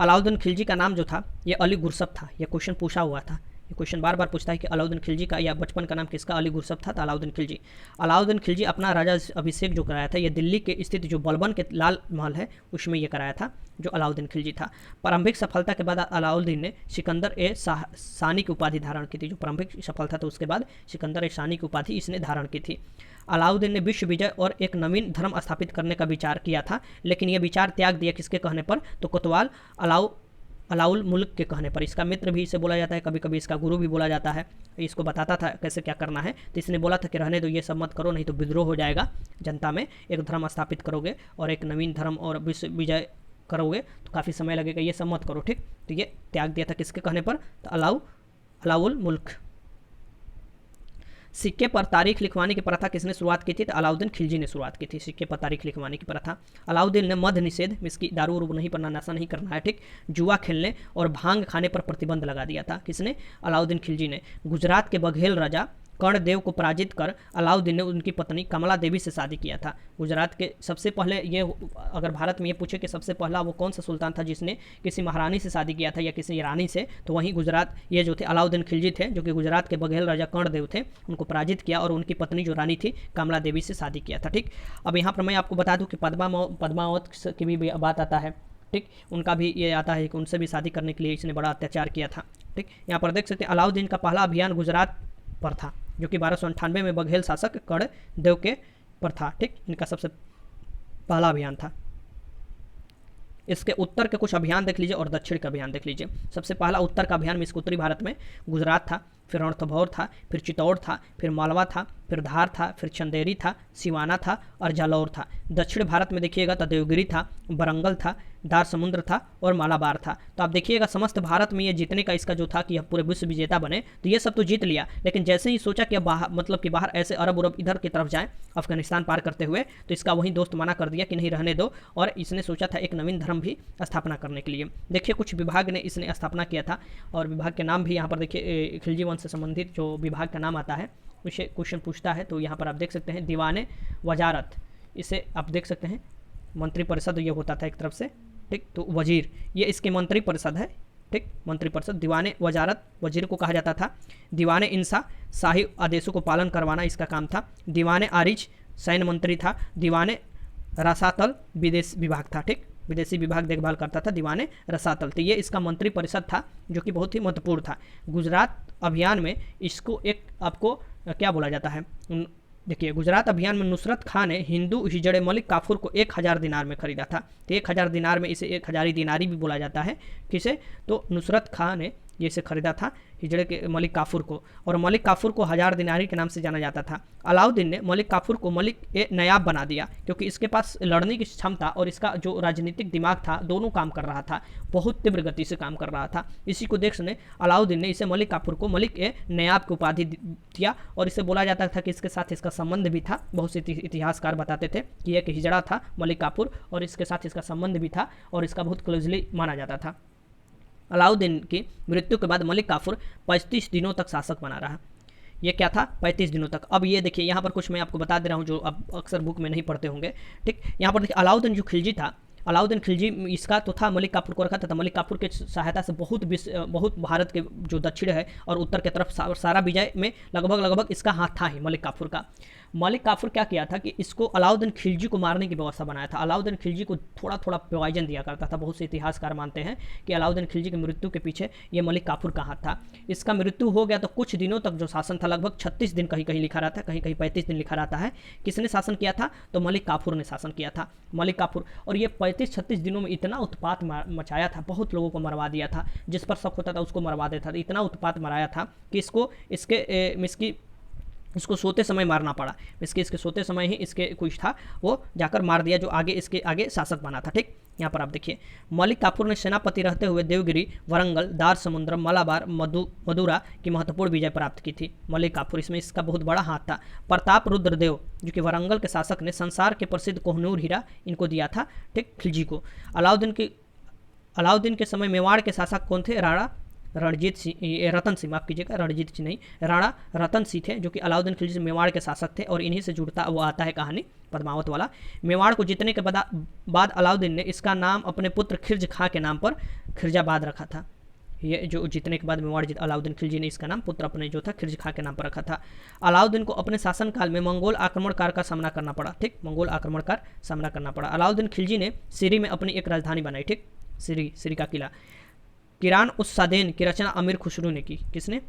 अलाउद्दीन खिलजी का नाम जो था ये अली गुरसब था। ये क्वेश्चन पूछा हुआ था, ये क्वेश्चन बार बार पूछता है कि अलाउद्दीन खिलजी का या बचपन का नाम किसका? अली गुरसब था, तो अलाउद्दीन खिलजी। अलाउद्दीन खिलजी अपना राजा अभिषेक जो कराया था, ये दिल्ली के स्थित जो बलबन के लाल महल है उसमें ये कराया था, जो अलाउद्दीन खिलजी था। प्रारंभिक सफलता के बाद अलाउद्दीन ने सिकंदर ए सानी की उपाधि धारण की थी। जो प्रारंभिक सफलता था उसके बाद सिकंदर ए सानी की उपाधि इसने धारण की थी। अलाउद्दीन ने विश्व विजय और एक नवीन धर्म स्थापित करने का विचार किया था, लेकिन यह विचार त्याग दिया किसके कहने पर? तो कोतवाल अलाउल मुल्क के कहने पर। इसका मित्र भी इसे बोला जाता है, कभी कभी इसका गुरु भी बोला जाता है। इसको बताता था कैसे क्या करना है, तो इसने बोला था कि रहने दो, ये सब मत करो, नहीं तो विद्रोह हो जाएगा जनता में। एक धर्म स्थापित करोगे और एक नवीन धर्म और विश्व विजय करोगे तो काफ़ी समय लगेगा, ये सब मत करो, ठीक। तो ये त्याग दिया था किसके कहने पर? तो अलाउल मुल्क। सिक्के पर तारीख लिखवाने की प्रथा किसने शुरुआत की थी? तो अलाउद्दीन खिलजी ने शुरुआत की थी सिक्के पर तारीख लिखवाने की प्रथा। अलाउद्दीन ने मद्य निषेध, इसकी दारू उरू नहीं पड़ना, नशा नहीं करना है, ठीक। जुआ खेलने और भांग खाने पर प्रतिबंध लगा दिया था। किसने? अलाउद्दीन खिलजी ने। गुजरात के बघेल राजा कर्णदेव को पराजित कर अलाउद्दीन ने उनकी पत्नी कमला देवी से शादी किया था। गुजरात के सबसे पहले, ये अगर भारत में ये पूछे कि सबसे पहला वो कौन सा सुल्तान था जिसने किसी महारानी से शादी किया था या किसी रानी से, तो वहीं गुजरात ये जो थे अलाउद्दीन खिलजी थे, जो कि गुजरात के बघेल राजा कर्णदेव थे, उनको पराजित किया और उनकी पत्नी जो रानी थी कमला देवी से शादी किया था, ठीक। अब यहाँ पर मैं आपको बता दूँ कि पद्मावत की भी बात आता है, ठीक। उनका भी ये आता है कि उनसे भी शादी करने के लिए इसने बड़ा अत्याचार किया था, ठीक। यहाँ पर देख सकते हैं अलाउद्दीन का पहला अभियान गुजरात पर था, जो कि 1298 में बघेल शासक कर्णदेव के पर था, ठीक। इनका सबसे पहला अभियान था। इसके उत्तर के कुछ अभियान देख लीजिए और दक्षिण का अभियान देख लीजिए। सबसे पहला उत्तर का अभियान में इसके उत्तरी भारत में गुजरात था, फिर रणथंभौर था, फिर चित्तौड़ था, फिर मालवा था, फिर धार था, फिर चंदेरी था, सिवाना था और जालौर था। दक्षिण भारत में देखिएगा तो देवगिरी था, बरंगल था, दार समुद्र था और मालाबार था। तो आप देखिएगा समस्त भारत में ये जीतने का इसका जो था कि पूरे विश्व विजेता बने, तो ये सब तो जीत लिया, लेकिन जैसे ही सोचा कि बाहर ऐसे अरब उरब इधर की तरफ जाएं अफगानिस्तान पार करते हुए, तो इसका वही दोस्त मना कर दिया कि नहीं रहने दो, और इसने सोचा था एक नवीन धर्म भी स्थापना करने के लिए। देखिए कुछ विभाग ने इसने स्थापना किया था और विभाग के नाम भी यहाँ पर देखिए खिलजी वंश से संबंधित जो विभाग का नाम आता है उसे क्वेश्चन पूछता है, तो यहाँ पर आप देख सकते हैं दीवाने वजारत, इसे आप देख सकते हैं मंत्रिपरिषद ये होता था एक तरफ से, ठीक। तो वजीर ये इसकी मंत्रिपरिषद है, ठीक। मंत्रिपरिषद दीवाने वजारत वजीर को कहा जाता था। दीवाने इंसा शाही आदेशों को पालन करवाना इसका काम था। दीवाने आरिज सैन्य मंत्री था। दीवाने रसातल विदेश विभाग था, ठीक। विदेशी विभाग देखभाल करता था दीवाने रसातल। तो ये इसका मंत्रिपरिषद था जो कि बहुत ही महत्वपूर्ण था। गुजरात अभियान में इसको एक आपको क्या बोला जाता है, देखिए गुजरात अभियान में नुसरत खान ने हिंदू हिजड़े मलिक काफूर को 1000 दिनार में खरीदा था। तो 1000 दिनार में इसे 1000 दिनारी भी बोला जाता है। किसे? तो नुसरत खान ने ये इसे खरीदा था हिजड़े के मलिक काफूर को, और मलिक काफूर को 1000 दिनारी के नाम से जाना जाता था। अलाउद्दीन ने मलिक काफूर को मलिक ए नयाब बना दिया क्योंकि इसके पास लड़ने की क्षमता और इसका जो राजनीतिक दिमाग था दोनों काम कर रहा था, बहुत तीव्र गति से काम कर रहा था। इसी को देखने अलाउद्दीन ने इसे मलिक काफूर को मलिक ए नयाब की उपाधि दिया, और इसे बोला जाता था कि इसके साथ इसका संबंध भी था। बहुत से इतिहासकार बताते थे कि एक हिजड़ा था मलिक काफूर और इसके साथ इसका संबंध भी था और इसका बहुत क्लोजली माना जाता था। अलाउद्दीन की मृत्यु के बाद मलिक काफूर 35 दिनों तक शासक बना रहा। ये क्या था? 35 दिनों तक। अब ये देखिए यहाँ पर कुछ मैं आपको बता दे रहा हूँ जो आप अक्सर बुक में नहीं पढ़ते होंगे, ठीक। यहाँ पर देखिए अलाउद्दीन जो खिलजी था, अलाउद्दीन खिलजी इसका तो था मलिक काफूर को रखा था। मलिक काफूर के सहायता से बहुत भारत के जो दक्षिण है और उत्तर के तरफ सारा विजय में लगभग इसका हाथ था ही मलिक काफूर का। मलिक काफूर क्या किया था कि इसको अलाउद्दीन खिलजी को मारने की व्यवस्था बनाया था। अलाउद्दीन खिलजी को थोड़ा थोड़ा पॉइजन दिया करता था। बहुत से इतिहासकार मानते हैं कि अलाउद्दीन खिलजी की मृत्यु के पीछे ये मलिक काफूर का हाथ था। इसका मृत्यु हो गया तो कुछ दिनों तक जो शासन था, लगभग 36 दिन कहीं कहीं लिखा रहता है, कहीं कहीं 35 दिन लिखा रहता है। किसने शासन किया था? तो मलिक काफूर ने शासन किया था, मलिक काफूर। और ये 35-36 दिनों में इतना उत्पात मचाया था, बहुत लोगों को मरवा दिया था, जिस पर शक होता था उसको मरवा देता था। इतना उत्पात मराया था कि इसको सोते समय मारना पड़ा। इसके सोते समय ही इसके कुछ था वो जाकर मार दिया जो इसके आगे शासक बना था, ठीक। यहाँ पर आप देखिए मलिक काफूर ने सेनापति रहते हुए देवगिरी, वरंगल, दार समुद्रम, मालाबार, मदुरा की महत्वपूर्ण विजय प्राप्त की थी। मलिक काफूर इसमें इसका बहुत बड़ा हाथ था। प्रताप रुद्रदेव जो कि वरंगल के शासक ने संसार के प्रसिद्ध कोहनूर हीरा इनको दिया था, ठीक, खिलजी को। अलाउद्दीन के समय मेवाड़ के शासक कौन थे? राणा रणजीत सिंह, रतन सिंह, माफ कीजिएगा, रणजीत सिंह नहीं, राणा रतन सिंह थे जो कि अलाउद्दीन खिलजी से मेवाड़ के शासक थे, और इन्हीं से जुड़ता वो आता है कहानी पद्मावत वाला। मेवाड़ को जीतने के बाद अलाउद्दीन ने इसका नाम अपने पुत्र खिर्ज खां के नाम पर खिरजाबाद रखा था। ये जो जीतने के बाद मेवाड़ जीत अलाउद्दीन खिलजी ने इसका नाम पुत्र अपने जो था खिलजी खां के नाम पर रखा था। अलाउद्दीन को अपने शासनकाल में मंगोल आक्रमणकार का सामना करना पड़ा, ठीक, मंगोल आक्रमणकार सामना करना पड़ा। अलाउद्दीन खिलजी ने सीरी में अपनी एक राजधानी बनाई, ठीक, सीरी का किला। किरान उस सादेन की रचना अमीर खुसरो ने की। किसने?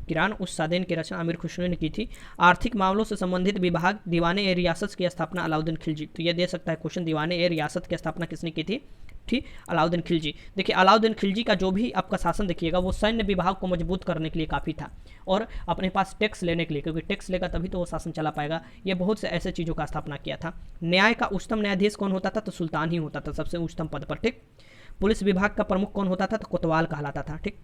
किरान उस सादेन की रचना अमीर खुसरो ने की थी। आर्थिक मामलों से संबंधित विभाग दीवाने ए रियासत की स्थापना अलाउद्दीन खिलजी। तो ये दे सकता है क्वेश्चन, दीवाने ए रियासत की स्थापना किसने की थी? ठीक, अलाउद्दीन खिलजी। देखिए अलाउद्दीन खिलजी का जो भी आपका शासन देखिएगा वो सैन्य विभाग को मजबूत करने के लिए काफ़ी था और अपने पास टैक्स लेने के लिए, क्योंकि टैक्स लेगा तभी तो वो शासन चला पाएगा। ये बहुत से ऐसे चीज़ों का स्थापना किया था। न्याय का उच्चतम न्यायाधीश कौन होता था? तो सुल्तान ही होता था, सबसे उच्चतम पद पर, ठीक। पुलिस विभाग का प्रमुख कौन होता था? तो कोतवाल कहलाता था, ठीक।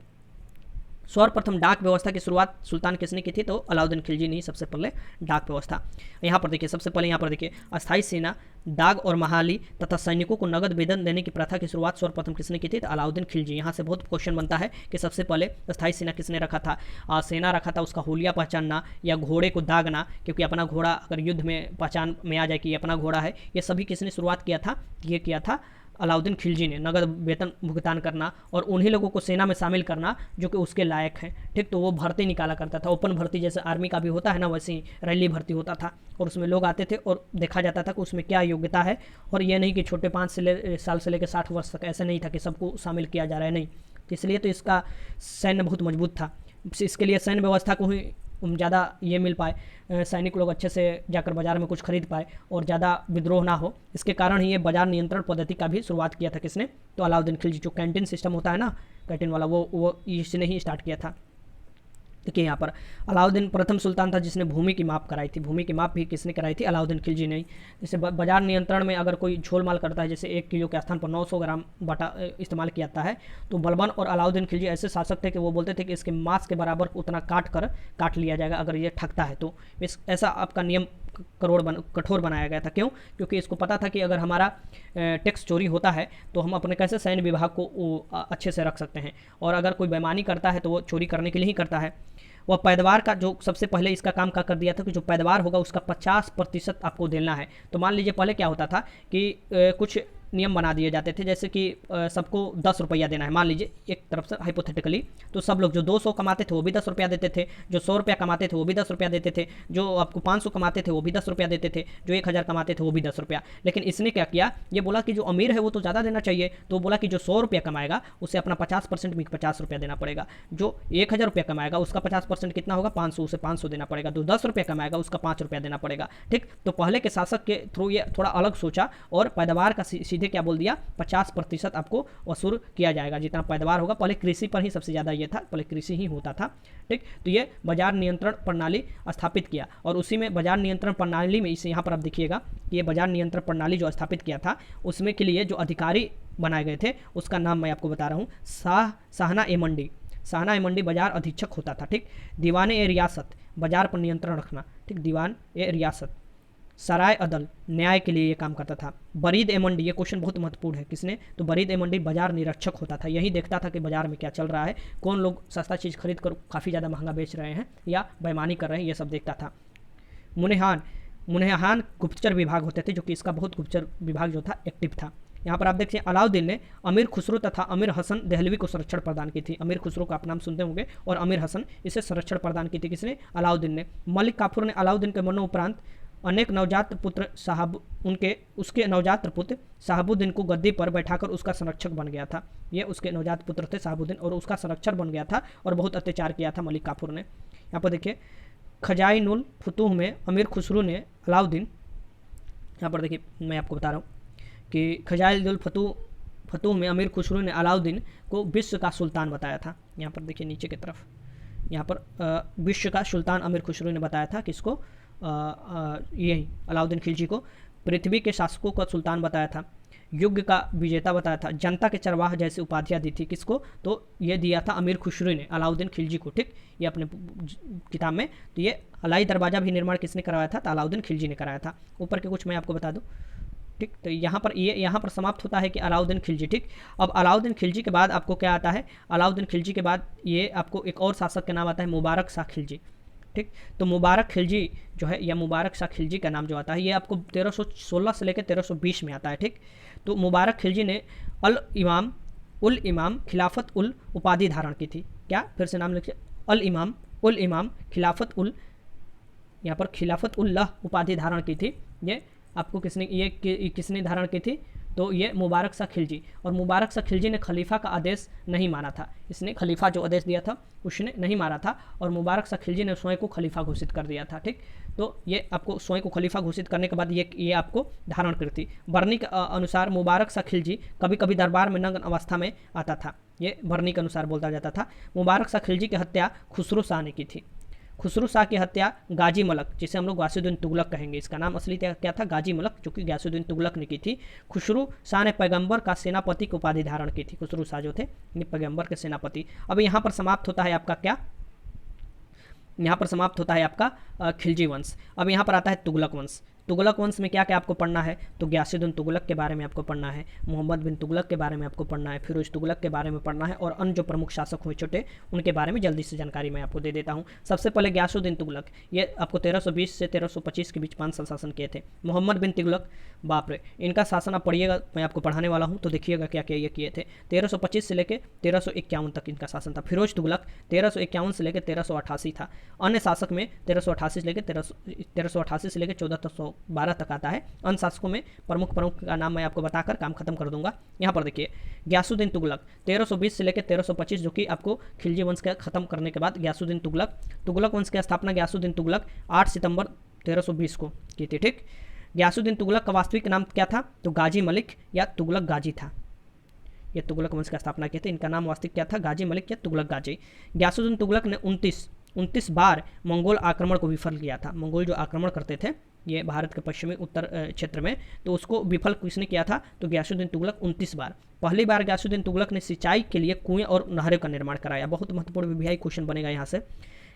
सर्वप्रथम डाक व्यवस्था की शुरुआत सुल्तान किसने की थी? तो अलाउद्दीन खिलजी ने ही सबसे पहले डाक व्यवस्था। यहाँ पर देखिए, सबसे पहले यहाँ पर देखिए, अस्थायी सेना, दाग और महाली तथा सैनिकों को नगद वेतन देने की प्रथा की शुरुआत सर्वप्रथम किसने की थी? तो अलाउद्दीन खिलजी। यहाँ से बहुत क्वेश्चन बनता है कि सबसे पहले अस्थायी सेना किसने रखा था? सेना रखा था उसका हुलिया पहचानना या घोड़े को दागना, क्योंकि अपना घोड़ा अगर युद्ध में पहचान में आ जाए कि ये अपना घोड़ा है, ये सभी किसने शुरुआत किया था? ये किया था अलाउद्दीन खिलजी ने। नगद वेतन भुगतान करना और उन्हीं लोगों को सेना में शामिल करना जो कि उसके लायक हैं, ठीक। तो वो भर्ती निकाला करता था, ओपन भर्ती जैसे आर्मी का भी होता है ना, वैसे ही रैली भर्ती होता था और उसमें लोग आते थे और देखा जाता था कि उसमें क्या योग्यता है। और ये नहीं कि छोटे 5 साल से लेकर 60 वर्ष तक, ऐसे नहीं था कि सबको शामिल किया जा रहा है, नहीं। इसलिए तो इसका सैन्य बहुत मजबूत था। इसके लिए सैन्य व्यवस्था को ही ज़्यादा ये मिल पाए, सैनिक लोग अच्छे से जाकर बाजार में कुछ खरीद पाए और ज़्यादा विद्रोह ना हो, इसके कारण ही ये बाजार नियंत्रण पद्धति का भी शुरुआत किया था। किसने? तो अलाउद्दीन खिलजी। जो कैंटीन सिस्टम होता है ना, कैंटीन वाला, वो इसने ही स्टार्ट किया था। देखिए यहाँ पर अलाउद्दीन प्रथम सुल्तान था जिसने भूमि की माप कराई थी। भूमि की माप भी किसने कराई थी? अलाउद्दीन खिलजी ने। जैसे बाजार नियंत्रण में अगर कोई झोल माल करता है, जैसे 1 किलो के स्थान पर 900 ग्राम बाटा इस्तेमाल किया जाता है, तो बलबन और अलाउद्दीन खिलजी ऐसे शासक थे कि वो बोलते थे कि इसके मांस के बराबर उतना काट लिया जाएगा अगर ये ठगता है तो। ऐसा आपका नियम कठोर बनाया गया था। क्यों? क्योंकि इसको पता था कि अगर हमारा टैक्स चोरी होता है तो हम अपने कैसे सैन्य विभाग को अच्छे से रख सकते हैं, और अगर कोई बेईमानी करता है तो वो चोरी करने के लिए ही करता है। वह पैदावार का जो सबसे पहले इसका काम क्या कर दिया था कि जो पैदावार होगा उसका 50% आपको देना है। तो मान लीजिए पहले क्या होता था कि कुछ नियम बना दिए जाते थे, जैसे कि सबको 10 रुपया देना है, मान लीजिए एक तरफ से हाइपोथेटिकली, तो सब लोग जो 200 कमाते थे वो भी 10 रुपया देते थे, जो 100 रुपया कमाते थे वो भी 10 रुपया देते थे, जो आपको 500 कमाते थे वो भी 10 रुपया देते थे, जो 1000 कमाते थे वो भी 10 रुपया। लेकिन इसने क्या किया, ये बोला कि जो अमीर है वो तो ज़्यादा देना चाहिए, तो बोला कि जो 100 रुपया कमाएगा उसे अपना 50% में 50 रुपया देना पड़ेगा, जो 1000 रुपया कमाएगा उसका 50% कितना होगा? 500, उसे 500 देना पड़ेगा, जो 10 रुपया कमाएगा उसका 5 रुपया देना पड़ेगा, ठीक। तो पहले के शासक के थ्रू ये थोड़ा अलग सोचा और पैदावार का सीधे क्या बोल दिया, 50% आपको वसूल किया जाएगा जितना पैदावार होगा। पहले कृषि पर ही सबसे ज़्यादा ये था, पहले कृषि ही होता था, ठीक। तो ये बाजार नियंत्रण प्रणाली स्थापित किया और उसी में बाजार नियंत्रण प्रणाली में, इसे यहाँ पर आप देखिएगा, ये बाजार नियंत्रण प्रणाली जो स्थापित किया था उसमें के लिए जो अधिकारी बनाए गए थे उसका नाम मैं आपको बता रहा हूँ, शाहना ए मंडी। शाहना ए मंडी बाजार अधीक्षक होता था, ठीक। दीवान ए रियासत, बाजार पर नियंत्रण रखना, ठीक, दीवान ए रियासत। सराय अदल, न्याय के लिए ये काम करता था। बरीद ए मंडी, ये क्वेश्चन बहुत महत्वपूर्ण है, किसने? तो बरीद ए मंडी बाजार निरीक्षक होता था, यही देखता था कि बाजार में क्या चल रहा है, कौन लोग सस्ता चीज़ खरीद कर काफ़ी ज़्यादा महंगा बेच रहे हैं या बेईमानी कर रहे हैं, ये सब देखता था। मुनेहान गुप्तचर विभाग होते थे, जो कि इसका बहुत गुप्तचर विभाग जो था एक्टिव था। यहाँ पर आप देखते हैं अलाउद्दीन ने अमीर खुसरो तथा अमीर हसन दहलवी को संरक्षण प्रदान की थी। अमीर खुसरो का आप नाम सुनते होंगे और अमीर हसन, इसे संरक्षण प्रदान की थी किसने? अलाउद्दीन ने। मलिक काफूर ने अलाउद्दीन के मरणोपरांत अनेक नवजात पुत्र उसके नवजात पुत्र शहाबुद्दीन को गद्दी पर बैठाकर उसका संरक्षक बन गया था। ये उसके नवजात पुत्र थे शहाबुद्दीन और उसका संरक्षक बन गया था और बहुत अत्याचार किया था मलिक काफूर ने। यहाँ पर देखिए खजाइनुल फुतूह में अमीर खुसरो ने अलाउद्दीन, यहाँ पर देखिए मैं आपको बता रहा हूँ कि खजाइनुल फतूह में अमीर खुसरो ने अलाउद्दीन को विश्व का सुल्तान बताया था। यहाँ पर देखिए नीचे की तरफ, यहाँ पर विश्व का सुल्तान अमीर खुसरो ने बताया था किसको? यही अलाउद्दीन खिलजी को। पृथ्वी के शासकों का सुल्तान बताया था, युग का विजेता बताया था, जनता के चरवाह जैसी उपाधियाँ दी थी किसको? तो ये दिया था अमीर खुसरो ने अलाउद्दीन खिलजी को, ठीक। ये अपने किताब में, तो ये अलाई दरवाज़ा भी निर्माण किसने करवाया था? तो अलाउद्दीन खिलजी ने कराया था। ऊपर के कुछ मैं आपको बता दूँ, ठीक। तो यहाँ पर समाप्त होता है कि अलाउद्दीन खिलजी, ठीक। अब अलाउद्दीन खिलजी के बाद आपको क्या आता है? अलाउद्दीन खिलजी के बाद ये आपको एक और शासक का नाम आता है मुबारक शाह खिलजी, ठीक। तो मुबारक खिलजी जो है या मुबारक शाह खिलजी का नाम जो आता है ये आपको 1316 से लेकर 1320 में आता है, ठीक। तो मुबारक खिलजी ने अल इमाम उल इमाम खिलाफत उल उपाधि धारण की थी। क्या, फिर से नाम लिखिए, उल इमाम खिलाफत उल, यहाँ पर खिलाफत उल्लाह उपाधि धारण की थी। ये आपको किसने धारण की थी? तो ये मुबारक शाह खिलजी। और मुबारक शाह खिलजी ने खलीफा का आदेश नहीं माना था। इसने खलीफा जो आदेश दिया था उसने नहीं माना था, और मुबारक शाह खिलजी ने स्वयं को खलीफा घोषित कर दिया था। ठीक, तो ये आपको स्वयं को खलीफा घोषित करने के बाद ये आपको धारण करी थी। बरनी के अनुसार मुबारक शाह खिलजी कभी कभी दरबार में नग्न अवस्था में आता था। ये बरनी के अनुसार बोलता जाता था। मुबारक शाह खिलजी की हत्या खुसरो शाह ने की थी। खुसरो शाह की हत्या गाजी मलक, जिसे हम लोग गयासुद्दीन तुगलक कहेंगे, इसका नाम असली क्या था? गाजी मलक, जो कि गयासुद्दीन तुगलक ने की थी। खुसरो शाह ने पैगंबर का सेनापति की उपाधि धारण की थी। खुसरो शाह जो थे ये पैगंबर के सेनापति। अब यहाँ पर समाप्त होता है आपका क्या? यहाँ पर समाप्त होता है आपका खिलजी वंश। अब यहाँ पर आता है तुगलक वंश। तुगलक वंश में क्या क्या आपको पढ़ना है? तो गयासुद्दीन तुगलक के बारे में आपको पढ़ना है, मोहम्मद बिन तुगलक के बारे में आपको पढ़ना है, फिरोज तुगलक के बारे में पढ़ना है, और अन्य जो प्रमुख शासक हुए छोटे उनके बारे में जल्दी से जानकारी मैं आपको दे देता हूँ। सबसे पहले गयासुद्दीन तुगलक, ये आपको 1320 से 1325 के बीच 5 साल शासन किए थे। मोहम्मद बिन तुगलक, बाप रे, इनका शासन आप पढ़िएगा, मैं आपको पढ़ाने वाला हूँ तो देखिएगा क्या क्या ये किए थे। 1325 से लेकर 1351 तक इनका शासन था। फिरोज तुगलक 1351 से लेकर 1388 था। अन्य शासक में 1388 से लेकर 1388 से लेकर 1412 तक आता है। अन्य शासकों में प्रमुख का नाम मैं आपको बताकर काम खत्म कर दूंगा। यहाँ पर देखिए, गयासुद्दीन तुगलक 1320 से लेकर 1325, जो कि आपको खिलजी वंश का खत्म करने के बाद गयासुद्दीन तुगलक वंश की स्थापना गयासुद्दीन तुगलक 8 सितंबर 1320 को की थी। ठीक, गयासुद्दीन तुगलक का वास्तविक नाम क्या था? तो गाजी मलिक या तुगलक गाजी था। ये तुगलक वंश का स्थापना किए थे। इनका नाम वास्तविक क्या था? गाजी मलिक या तुगलक गाजी। गयासुद्दीन तुगलक ने 29 बार मंगोल आक्रमण को विफल किया था। मंगोल जो आक्रमण करते थे ये भारत के पश्चिमी उत्तर क्षेत्र में, तो उसको विफल किसने किया था? तो गयासुद्दीन तुगलक 29 बार। पहली बार गयासुद्दीन तुगलक ने सिंचाई के लिए कुएं और नहरों का निर्माण कराया। बहुत महत्वपूर्ण वीवीआई क्वेश्चन बनेगा यहाँ से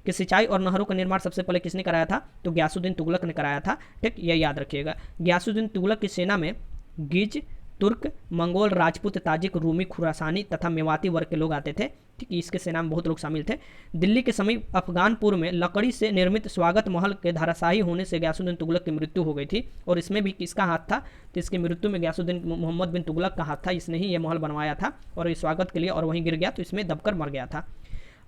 कि सिंचाई और नहरों का निर्माण सबसे पहले किसने कराया था? तो गयासुद्दीन तुगलक ने कराया था। ठीक, ये याद रखिएगा। गयासुद्दीन तुगलक की सेना में गिज, तुर्क, मंगोल, राजपूत, ताजिक, रूमी, खुरासानी तथा मेवाती वर्ग के लोग आते थे। ठीक, इसके सेना में बहुत लोग शामिल थे। दिल्ली के समीप अफगानपुर में लकड़ी से निर्मित स्वागत महल के धराशायी होने से गयासुद्दीन तुगलक की मृत्यु हो गई थी, और इसमें भी किसका हाथ था? तो इसकी मृत्यु में गयासुद्दीन मोहम्मद बिन तुगलक का हाथ था। इसने ही यह महल बनवाया था और इस स्वागत के लिए, और वहीं गिर गया तो इसमें दबकर मर गया था।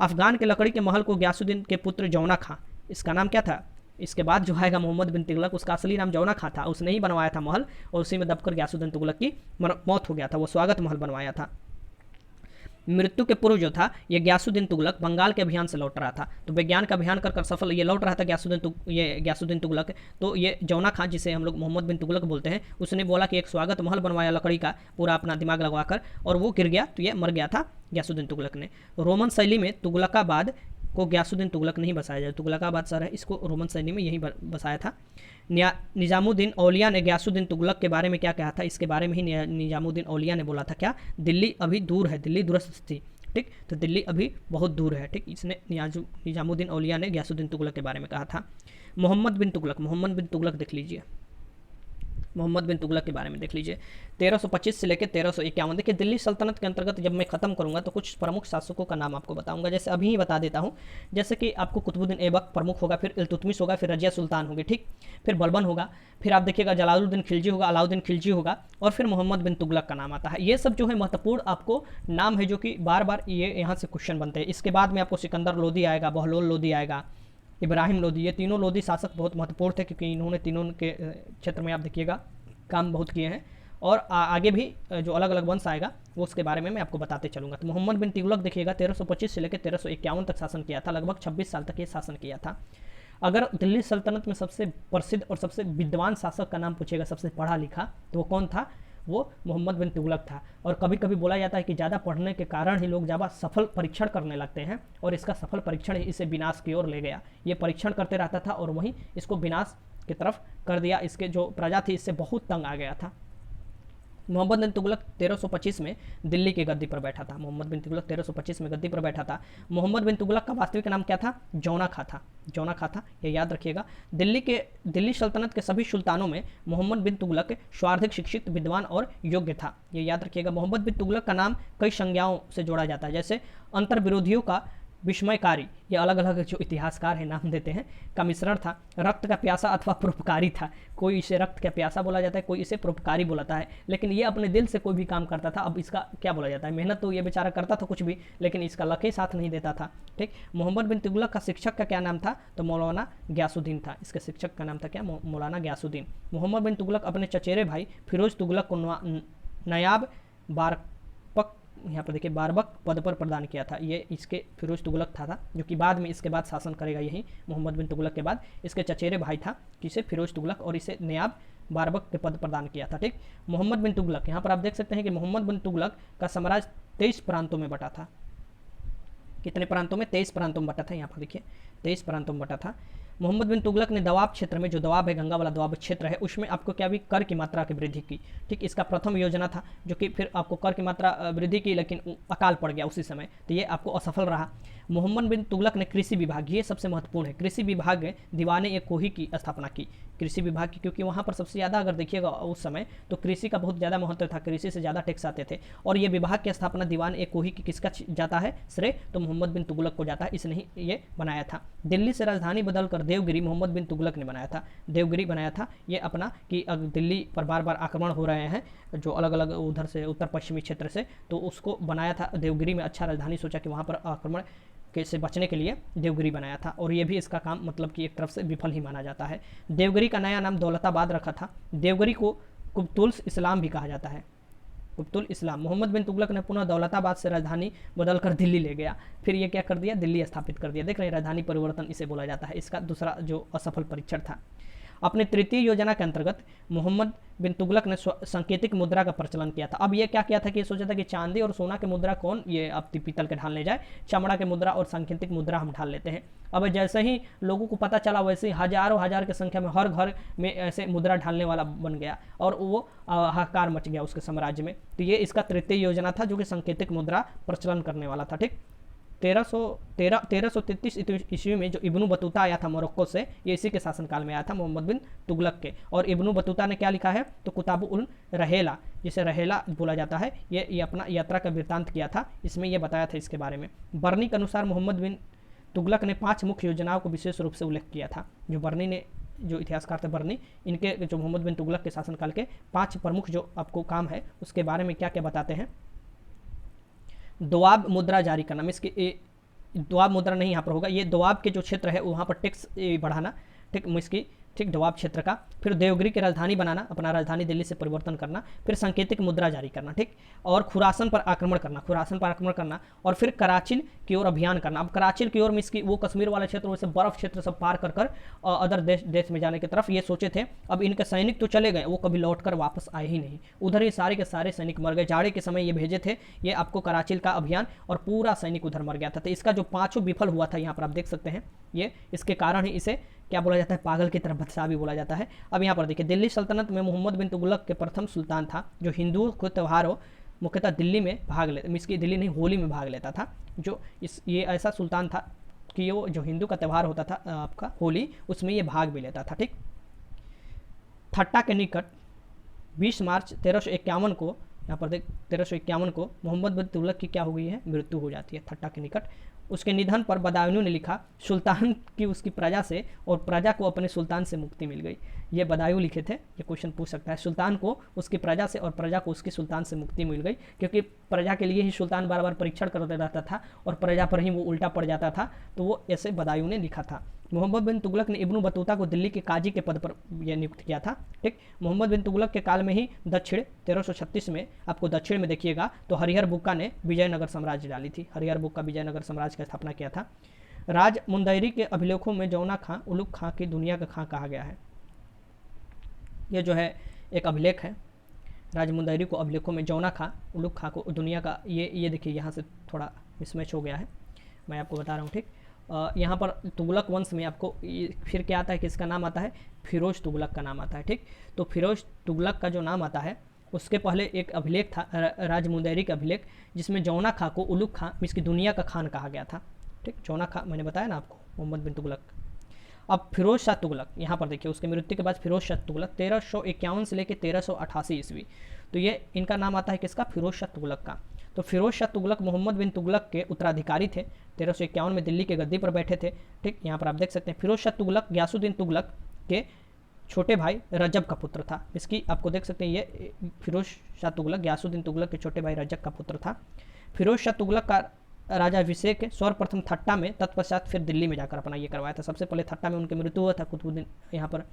अफगान के लकड़ी के महल को गयासुद्दीन के पुत्र जौना खां, इसका नाम क्या था? इसके बाद जो आएगा मोहम्मद बिन तुगलक, उसका असली नाम जौना खां था। उसने ही बनवाया था महल, और उसी में दबकर गयासुद्दीन तुगलक की मौत हो गया था। वो स्वागत महल बनवाया था। मृत्यु के पूर्व जो था ये गयासुद्दीन तुगलक बंगाल के अभियान से लौट रहा था। तो विज्ञान का अभियान कर सफल ये लौट रहा था गयासुद्दीन तुगलक। तो ये जौना खां, जिसे हम लोग मोहम्मद बिन तुगलक बोलते हैं, उसने बोला कि एक स्वागत महल बनवाया लकड़ी का, पूरा अपना दिमाग लगवाकर, और वो गिर गया, तो ये मर गया था गयासुद्दीन तुगलक ने। रोमन शैली में तुगलकाबाद को गयासुद्दीन तुगलक नहीं बसाया जाए। तुगलकाबाद शहर है, इसको रोमन शैली में यही बसाया था। निजामुद्दीन औलिया ने गयासुद्दीन तुगलक के बारे में क्या कहा था? इसके बारे में ही निजामुद्दीन औलिया ने बोला था क्या? दिल्ली अभी दूर है, दिल्ली दूरस्थ थी। ठीक, तो दिल्ली अभी बहुत दूर है। ठीक, इसने निजामुद्दीन औलिया ने गयासुद्दीन तुगलक के बारे में कहा था। मोहम्मद बिन तुगलक देख लीजिए, मोहम्मद बिन तुगलक के बारे में देख लीजिए। 1325 से लेकर 1351। देखिए, दिल्ली सल्तनत के अंतर्गत जब मैं खत्म करूंगा तो कुछ प्रमुख शासकों का नाम आपको बताऊंगा। जैसे अभी ही बता देता हूं, जैसे कि आपको कुतुबुद्दीन ऐबक प्रमुख होगा, फिर इल्तुतमिश होगा, फिर रजिया सुल्तान होगी। ठीक, फिर बलबन होगा, फिर आप देखिएगा जलालुद्दीन खिलजी होगा, अलाउद्दीन खिलजी होगा, और फिर मोहम्मद बिन तुगलक का नाम आता है। ये सब जो है महत्वपूर्ण आपको नाम है, जो कि बार बार ये यहाँ से क्वेश्चन बनते हैं। इसके बाद में आपको सिकंदर लोदी आएगा, बहलोल लोदी आएगा, इब्राहिम लोदी। ये तीनों लोदी शासक बहुत महत्वपूर्ण थे, क्योंकि इन्होंने तीनों के क्षेत्र में आप देखिएगा काम बहुत किए हैं। और आगे भी जो अलग अलग वंश आएगा वो उसके बारे में मैं आपको बताते चलूँगा। तो मोहम्मद बिन तुगलक देखिएगा 1325 से लेकर 1351 तक शासन किया था। लगभग 26 साल तक ये शासन किया था। अगर दिल्ली सल्तनत में सबसे प्रसिद्ध और सबसे विद्वान शासक का नाम पूछेगा, सबसे पढ़ा लिखा, तो वो कौन था? वो मोहम्मद बिन तुगलक था। और कभी कभी बोला जाता है कि ज़्यादा पढ़ने के कारण ही लोग ज़्यादा सफल परीक्षण करने लगते हैं, और इसका सफल परीक्षण ही इसे विनाश की ओर ले गया। ये परीक्षण करते रहता था और वहीं इसको विनाश की तरफ कर दिया। इसके जो प्रजा थी इससे बहुत तंग आ गया था। मोहम्मद बिन तुगलक 1325 में दिल्ली की गद्दी पर बैठा था। मोहम्मद बिन तुगलक 1325 में गद्दी पर बैठा था। मोहम्मद बिन तुगलक का वास्तविक नाम क्या था? जौना खां था। जौना खां था, ये याद रखिएगा। दिल्ली सल्तनत के सभी सुल्तानों में मोहम्मद बिन तुगलक सर्वाधिक शिक्षित, विद्वान और योग्य था। ये याद रखिएगा। मोहम्मद बिन तुगलक का नाम कई संज्ञाओं से जोड़ा जाता है, जैसे अंतर विरोधियों का विस्मयकारी, ये अलग अलग जो इतिहासकार है नाम देते हैं, का मिश्रण था। रक्त का प्यासा अथवा परोपकारी था, कोई इसे रक्त का प्यासा बोला जाता है, कोई इसे परोपकारी बोलाता है, लेकिन ये अपने दिल से कोई भी काम करता था। अब इसका क्या बोला जाता है, मेहनत तो ये बेचारा करता था कुछ भी, लेकिन इसका लक ही साथ नहीं देता था। ठीक, मोहम्मद बिन तुगलक का शिक्षक का क्या नाम था, तो मौलाना गयासुद्दीन था। इसके शिक्षक का नाम था क्या, मौलाना गयासुद्दीन। मोहम्मद बिन तुगलक अपने चचेरे भाई फिरोज तुगलक को नायाब बारपक, यहाँ पर देखिए बारबक पद पर प्रदान किया था। ये इसके फिरोज तुगलक था जो कि बाद में इसके बाद शासन करेगा, यही मोहम्मद बिन तुगलक के बाद इसके चचेरे भाई था किसे, फिरोज तुगलक, और इसे नायाब बारबक के पद प्रदान किया था। ठीक, मोहम्मद बिन तुगलक, यहाँ पर आप देख सकते हैं कि मोहम्मद बिन तुगलक का साम्राज्य 23 प्रांतों में बटा था। कितने प्रांतों में, 23 प्रांतों में बटा था। यहाँ पर देखिए 23 प्रांतों में बटा था। मोहम्मद बिन तुगलक ने दोआब क्षेत्र में, जो दोआब है गंगा वाला दोआब क्षेत्र है, उसमें आपको क्या भी कर की मात्रा की वृद्धि की। ठीक, इसका प्रथम योजना था जो कि फिर आपको कर की मात्रा वृद्धि की, लेकिन अकाल पड़ गया उसी समय, तो ये आपको असफल रहा। मोहम्मद बिन तुगलक ने कृषि विभाग, ये सबसे महत्वपूर्ण है, कृषि विभाग दीवाने एक कोही की स्थापना की, कृषि विभाग की, क्योंकि वहाँ पर सबसे ज़्यादा अगर देखिएगा उस समय तो कृषि का बहुत ज़्यादा महत्व था, कृषि से ज़्यादा टैक्स आते थे। और ये विभाग की स्थापना दीवान एक कोही की किसका जाता है श्रेय, तो मोहम्मद बिन तुगलक को जाता है, इसने ही ये बनाया था। दिल्ली से राजधानी बदलकर देवगिरी मोहम्मद बिन तुगलक ने बनाया था, देवगिरी बनाया था ये अपना, कि दिल्ली पर बार बार आक्रमण हो रहे हैं जो अलग अलग उधर से उत्तर पश्चिमी क्षेत्र से, तो उसको बनाया था देवगिरी में, अच्छा राजधानी सोचा कि वहाँ पर आक्रमण से बचने के लिए देवगिरी बनाया था। और ये भी इसका काम मतलब कि एक तरफ से विफल ही माना जाता है। देवगिरी का नया नाम दौलताबाद रखा था। देवगिरी को कुब्तुल इस्लाम भी कहा जाता है, कुब्तुल इस्लाम। मोहम्मद बिन तुगलक ने पुनः दौलताबाद से राजधानी बदलकर दिल्ली ले गया, फिर ये क्या कर दिया, दिल्ली स्थापित कर दिया। देख रहे हैं, राजधानी परिवर्तन इसे बोला जाता है। इसका दूसरा जो असफल परीक्षण था। अपने तृतीय योजना के अंतर्गत मोहम्मद बिन तुगलक ने सांकेतिक मुद्रा का प्रचलन किया था। अब ये क्या किया था कि ये सोचा था कि चांदी और सोना के मुद्रा कौन ये अब पीतल के ढाल ले जाए, चमड़ा के मुद्रा और सांकेतिक मुद्रा हम ढाल लेते हैं। अब जैसे ही लोगों को पता चला, वैसे ही हजारों हजार की संख्या में हर घर में ऐसे मुद्रा ढालने वाला बन गया और वो हाहाकार मच गया उसके साम्राज्य में। तो ये इसका तृतीय योजना था जो कि सांकेतिक मुद्रा प्रचलन करने वाला था। ठीक, 1333 ईस्वी में जो इब्नु बतूता आया था मोरक्को से, ये इसी के शासनकाल में आया था मोहम्मद बिन तुगलक के। और इब्नु बतूता ने क्या लिखा है, तो कुताबुल रहेला, जिसे रहेला बोला जाता है, ये अपना यात्रा का वृत्तांत किया था, इसमें ये बताया था इसके बारे में। बर्नी के अनुसार मोहम्मद बिन तुगलक ने 5 मुख्य योजनाओं को विशेष रूप से उल्लेख किया था। जो बर्नी ने, जो इतिहासकार थे बर्नी, इनके जो मोहम्मद बिन तुगलक के शासनकाल के 5 प्रमुख जो आपको काम है उसके बारे में क्या क्या बताते हैं। दोआब मुद्रा जारी करना, इसकी दोआब मुद्रा नहीं यहाँ पर होगा, ये दोआब के जो क्षेत्र है वहाँ पर टैक्स बढ़ाना, ठीक, इसकी ठीक दोआब क्षेत्र का। फिर देवगिरी की राजधानी बनाना, अपना राजधानी दिल्ली से परिवर्तन करना। फिर सांकेतिक मुद्रा जारी करना, ठीक, और खुरासन पर आक्रमण करना, खुरासन पर आक्रमण करना। और फिर कराचिल की ओर अभियान करना। अब कराचिल की ओर में इसकी वो कश्मीर वाला क्षेत्र, वैसे बर्फ क्षेत्र सब पार कर कर अदर देश में जाने की तरफ ये सोचे थे। अब इनके सैनिक तो चले गए, वो कभी लौट कर वापस आए ही नहीं, उधर ही सारे के सारे सैनिक मर गए। जाड़े के समय ये भेजे थे ये आपको कराचिल का अभियान, और पूरा सैनिक उधर मर गया था। तो इसका जो 5वां विफल हुआ था, यहाँ पर आप देख सकते हैं, ये इसके कारण ही इसे क्या बोला जाता है, पागल की तरफ बादशाह भी बोला जाता है। अब यहाँ पर देखिए, दिल्ली सल्तनत में मोहम्मद बिन तुगलक के प्रथम सुल्तान था जो हिंदुओं को त्योहारों मुख्यतः दिल्ली में भाग ले, इसकी दिल्ली नहीं होली में भाग लेता था। जो ये ऐसा सुल्तान था कि वो जो हिंदू का त्यौहार होता था आपका होली, उसमें ये भाग भी लेता था। ठीक, थट्टा के निकट 20 मार्च 1351 को, यहाँ पर देख 1351 को मोहम्मद बिन तुगलक की क्या हो गई है, मृत्यु हो जाती है थट्टा के निकट। उसके निधन पर बदायूं ने लिखा, सुल्तान की उसकी प्रजा से और प्रजा को अपने सुल्तान से मुक्ति मिल गई। ये बदायूं लिखे थे, ये क्वेश्चन पूछ सकता है। सुल्तान को उसकी प्रजा से और प्रजा को उसकी सुल्तान से मुक्ति मिल गई, क्योंकि प्रजा के लिए ही सुल्तान बार बार परीक्षण करते रहता था और प्रजा पर ही वो उल्टा पड़ जाता था, तो वो ऐसे बदायूं ने लिखा था। मोहम्मद बिन तुगलक ने इब्नु बतूता को दिल्ली के काजी के पद पर यह नियुक्त किया था। ठीक, मोहम्मद बिन तुगलक के काल में ही दक्षिण 1336 में, आपको दक्षिण में देखिएगा तो हरिहर बुक्का ने विजयनगर साम्राज्य डाली थी, हरिहर बुक्का विजयनगर साम्राज्य की स्थापना किया था। राज मुंदैरी के अभिलेखों में जौना खां उलुग खां की दुनिया का खां कहा गया है। यह जो है एक अभिलेख है, राज मुंदैरी को अभिलेखों में जौना खां उलुग खां को दुनिया का, ये देखिए यहाँ से थोड़ा मिसमैच हो गया है, मैं आपको बता रहा हूँ। ठीक, यहाँ पर तुगलक वंश में आपको फिर क्या आता है कि इसका नाम आता है फिरोज तुगलक का नाम आता है। ठीक, तो फिरोज तुगलक का जो नाम आता है उसके पहले एक अभिलेख था राज मुंदैरी का अभिलेख, जिसमें जौना खां को उलुग खां इसकी दुनिया का खान कहा गया था। ठीक, जौना खां मैंने बताया ना आपको, मोहम्मद बिन तुगलक। अब फिरोज शाह तुगलक, यहाँ पर देखिए उसके मृत्यु के बाद फिरोज शाह तुगलक 1351 से लेकर 1388 ईस्वी, तो ये इनका नाम आता है किसका, फिरोज शाह तुगलक का। तो फिरोज शाह तुगलक मोहम्मद बिन तुगलक के उत्तराधिकारी थे। 1351 में दिल्ली के गद्दी पर बैठे थे। ठीक, यहाँ पर आप देख सकते हैं फिरोज शाह तुगलक गयासुद्दीन तुगलक के छोटे भाई रजब का पुत्र था। इसकी आपको देख सकते हैं ये फिरोज शाह तुगलक गयासुद्दीन तुगलक के छोटे भाई रजब का पुत्र था। फिरोज शाह तुगलक का राजाभिषेक सर्वप्रथम थट्टा में, तत्पश्चात फिर दिल्ली में जाकर अपना ये करवाया था। सबसे पहले थट्टा में उनकी मृत्यु हुआ था कुतुबुद्दीन, यहाँ पर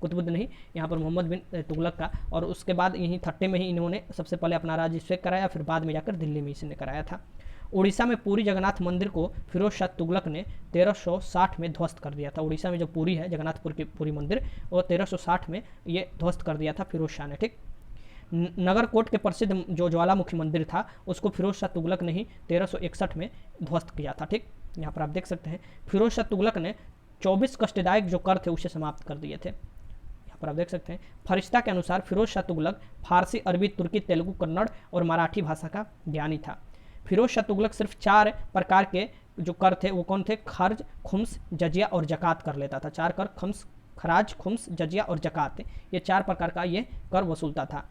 कुतुबुद्दीन नहीं, यहाँ पर मोहम्मद बिन तुगलक का, और उसके बाद यहीं थट्टे में ही इन्होंने सबसे पहले अपना राज्याभिषेक कराया, फिर बाद में जाकर दिल्ली में इसने कराया था। उड़ीसा में पुरी जगन्नाथ मंदिर को फिरोज शाह तुगलक ने 1360 में ध्वस्त कर दिया था। उड़ीसा में जो पुरी है जगन्नाथपुर की पुरी मंदिर, वो 1360 में ये ध्वस्त कर दिया था फिरोज शाह ने। ठीक, नगरकोट के प्रसिद्ध जो ज्वालामुखी मंदिर था उसको फिरोज शाह तुगलक ने ही 1361 में ध्वस्त किया था। ठीक, यहाँ पर आप देख सकते हैं फिरोज शाह तुगलक ने 24 कष्टदायक जो कर थे उसे समाप्त कर दिए थे। यहाँ पर आप देख सकते हैं फरिश्ता के अनुसार फिरोज शाह तुगलक फारसी, अरबी, तुर्की, तेलुगु, कन्नड़ और मराठी भाषा का ज्ञानी था। फिरोज शाह तुगलक सिर्फ 4 प्रकार के जो कर थे वो कौन थे? खर्ज, खुम्स, जजिया और जक़ात कर लेता था। 4 कर, खराज, खुम्स, जजिया और जक़ात, ये 4 प्रकार का ये कर वसूलता था।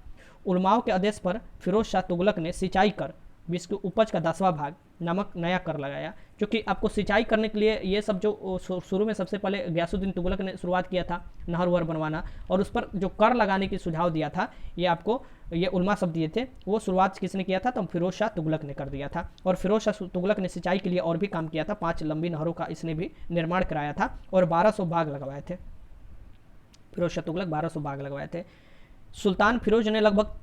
उलमाओं के आदेश पर फिरोज शाह तुगलक ने सिंचाई कर, जिसकी उपज का 10वां भाग नामक नया कर लगाया, क्योंकि आपको सिंचाई करने के लिए ये सब जो शुरू में सबसे पहले गयासुद्दीन तुगलक ने शुरुआत किया था नहर वहर बनवाना, और उस पर जो कर लगाने की सुझाव दिया था ये आपको ये उलमा सब दिए थे, वो शुरुआत किसने किया था? तो फिरोज शाह तुगलक ने कर दिया था। और फिरोज शाह तुगलक ने सिंचाई के लिए और भी काम किया था। 5 लंबी नहरों का इसने भी निर्माण कराया था और 1200 बाग लगवाए थे। फिरोज शाह तुगलक 1200 बाग लगवाए थे। सुल्तान फिरोज ने लगभग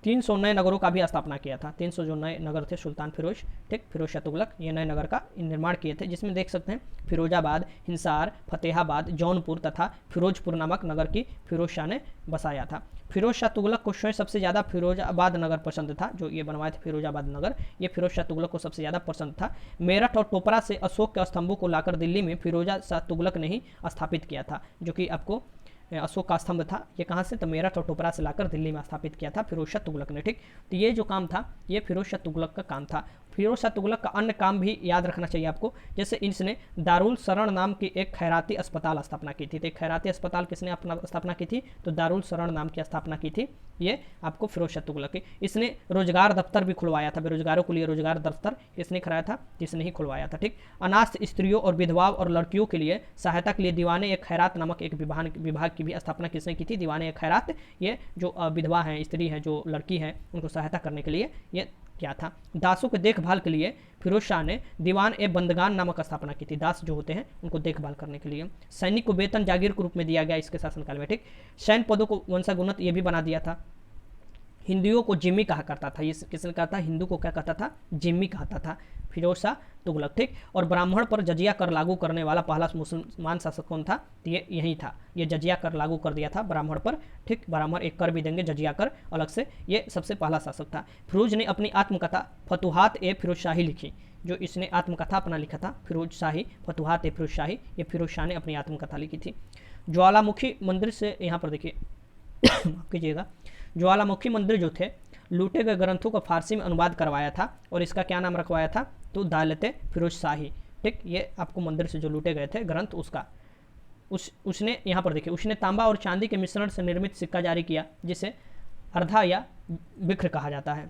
300 नए नगरों का भी स्थापना किया था। 300 जो नए नगर थे सुल्तान फिरोज, ठीक, फिरोज शाह तुगलक ये नए नगर का निर्माण किए थे, जिसमें देख सकते हैं फिरोजाबाद, हिसार, फतेहाबाद, जौनपुर तथा फिरोजपुर नामक नगर की फिरोज शाह ने बसाया था। फिरोज शाह तुगलक को स्वयं सबसे ज़्यादा फिरोजाबाद नगर पसंद था, जो ये बनवाए थे फिरोजाबाद नगर, ये फिरोज शाह तुगलक को सबसे ज़्यादा पसंद था। मेरठ और टोपरा से अशोक के स्तंभों को लाकर दिल्ली में फिरोजा शाह तुगलक ने ही स्थापित किया था, जो कि आपको अशोक का स्तंभ था, ये कहाँ से? तो मेरठ और टोपरा से लाकर दिल्ली में स्थापित किया था फिरोज शाह तुगलक ने। ठीक, तो ये जो काम था ये फिरोज शाह तुगलक का काम था। फिरोज शाह तुगलक का अन्य काम भी याद रखना चाहिए आपको, जैसे इसने दारुल शरण नाम की एक खैराती अस्पताल स्थापना की थी। तो एक खैराती अस्पताल किसने अपना स्थापना की थी? तो दारुल शरण नाम की स्थापना की थी, ये आपको फिरोज शाह तुगलक की। इसने रोजगार दफ्तर भी खुलवाया था, बेरोजगारों के लिए रोजगार दफ्तर इसने कराया था, जिसने ही खुलवाया था। ठीक, अनाथ स्त्रियों और विधवाओं और लड़कियों के लिए सहायता के लिए दीवाने एक खैरात नामक एक विभाग की भी स्थापना किसने की थी? दीवाने एक खैरात, ये जो विधवा हैं, स्त्री हैं, जो लड़की हैं, उनको सहायता करने के लिए ये क्या था। दासों के देखभाल के लिए फिरोज शाह ने दीवान ए बंदगान नामक स्थापना की थी। दास जो होते हैं उनको देखभाल करने के लिए। सैनिक को वेतन जागीर के रूप में दिया गया इसके शासनकाल में। ठीक, सैन्य पदों को वंशागुणत ये भी बना दिया था। हिंदुओं को जिम्मी कहा करता था, ये किसने कहा था? हिंदू को क्या कहता था? जिम्मी कहता था फिरोज शाह तुगलक। ठीक, और ब्राह्मण पर जजिया कर लागू करने वाला पहला मुसलमान शासक कौन था? तो ये यही था, ये जजिया कर लागू कर दिया था ब्राह्मण पर। ठीक, ब्राह्मण एक कर भी देंगे जजिया कर अलग से, ये सबसे पहला शासक था। फिरोज ने अपनी आत्मकथा फतुहात ए फिरोज शाही लिखी, जो इसने आत्मकथा अपना लिखा था फिरोज शाही, फतुहात ए फिरोज शाही, ये फिरोज शाह ने अपनी आत्मकथा लिखी थी। ज्वालामुखी मंदिर से यहाँ पर देखिए माफ कीजिएगा, ज्वालामुखी मंदिर जो थे लूटे गए ग्रंथों को फारसी में अनुवाद करवाया था, और इसका क्या नाम रखवाया था? तो दालते फिरोज शाही। ठीक, ये आपको मंदिर से जो लूटे गए थे ग्रंथ उसका उसने यहाँ पर देखिए, उसने तांबा और चांदी के मिश्रण से निर्मित सिक्का जारी किया, जिसे अर्धा या बिक्र कहा जाता है।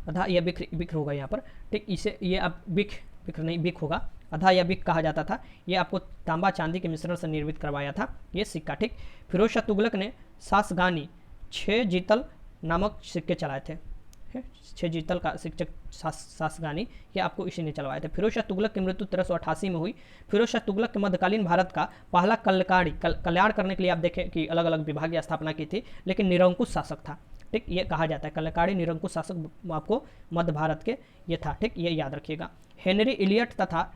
अर्धा या बिक्र होगा यहाँ पर। ठीक, इसे ये अब बिक्र नहीं, बिक होगा, आधा या बिक कहा जाता था। ये आपको तांबा चांदी के मिश्रण से निर्मित करवाया था ये सिक्का। ठीक, फिरोज शाह तुगलक ने सासगानी 6 जीतल नामक सिक्के चलाए थे। 6 जीतल का सिक्के सासगानी, ये आपको इसी ने चलवाए थे। फिरोज शाह तुगलक की मृत्यु 1388 में हुई। फिरोज शाह तुगलक के मध्यकालीन भारत का पहला कल्याण करने के लिए आप देखें कि अलग अलग विभाग की स्थापना की थी, लेकिन निरंकुश शासक था। ठीक, ये कहा जाता है कल्याणकारी निरंकुश शासक आपको मध्य भारत के ये था। ठीक, ये याद रखिएगा। हेनरी इलियट तथा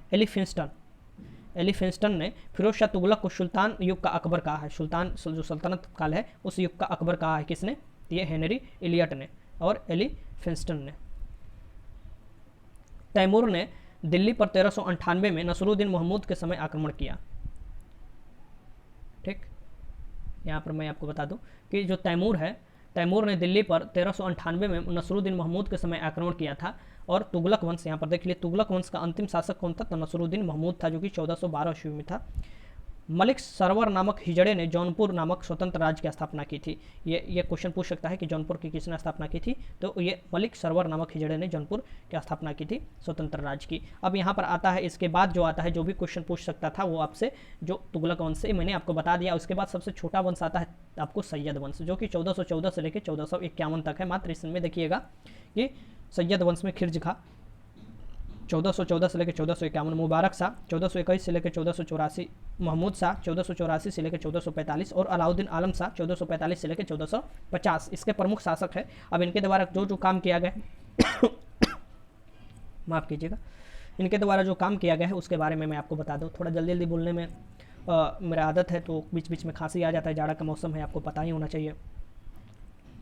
एलिफिंस्टन ने फिरोज शाह तुगलक को सुल्तान युग का अकबर कहा है। सुल्तान जो सल्तनत काल है उस युग का अकबर कहा है किसने? ये हेनरी इलियट ने और एलिफिंस्टन ने। तैमूर ने दिल्ली पर 1398 में नसरुद्दीन महमूद के समय आक्रमण किया। ठीक, यहाँ पर मैं आपको बता दूं कि जो तैमूर है, तैमूर ने दिल्ली पर 1398 में नसरुद्दीन महमूद के समय आक्रमण किया था। और तुगलक वंश, यहाँ पर देख लिए तुगलक वंश का अंतिम शासक कौन था? तो नसरुद्दीन महमूद था, जो कि 1412 ईस्वी में था। मलिक सरवर नामक हिजड़े ने जौनपुर नामक स्वतंत्र राज्य की स्थापना की थी। ये क्वेश्चन पूछ सकता है कि जौनपुर की किसने स्थापना की थी, तो ये मलिक सरवर नामक हिजड़े ने जौनपुर की स्थापना की थी स्वतंत्र राज्य की। अब यहाँ पर आता है, इसके बाद जो आता है, जो भी क्वेश्चन पूछ सकता था वो आपसे, जो तुगलक वंश से मैंने आपको बता दिया। उसके बाद सबसे छोटा वंश आता है आपको सैयद वंश, जो कि 1414 से लेकर 1451 तक है। मात्र इसमें देखिएगा कि सैयद वंश में खिर्ज खा 1414 से लेकर 1451, मुबारक शाह 1421 से लेकर 1484, महमूद शाह 1484 से लेकर 1445 और अलाउद्दीन आलम शाह 1445 से लेकर 1450 इसके प्रमुख शासक है। अब इनके द्वारा जो जो काम किया गया माफ़ कीजिएगा, इनके द्वारा जो काम किया गया है उसके बारे में मैं आपको बता दूँ। थोड़ा जल्दी जल्दी बोलने में मेरा आदत है, तो बीच बीच में खांसी आ जाता है, जाड़ा का मौसम है, आपको पता ही होना चाहिए।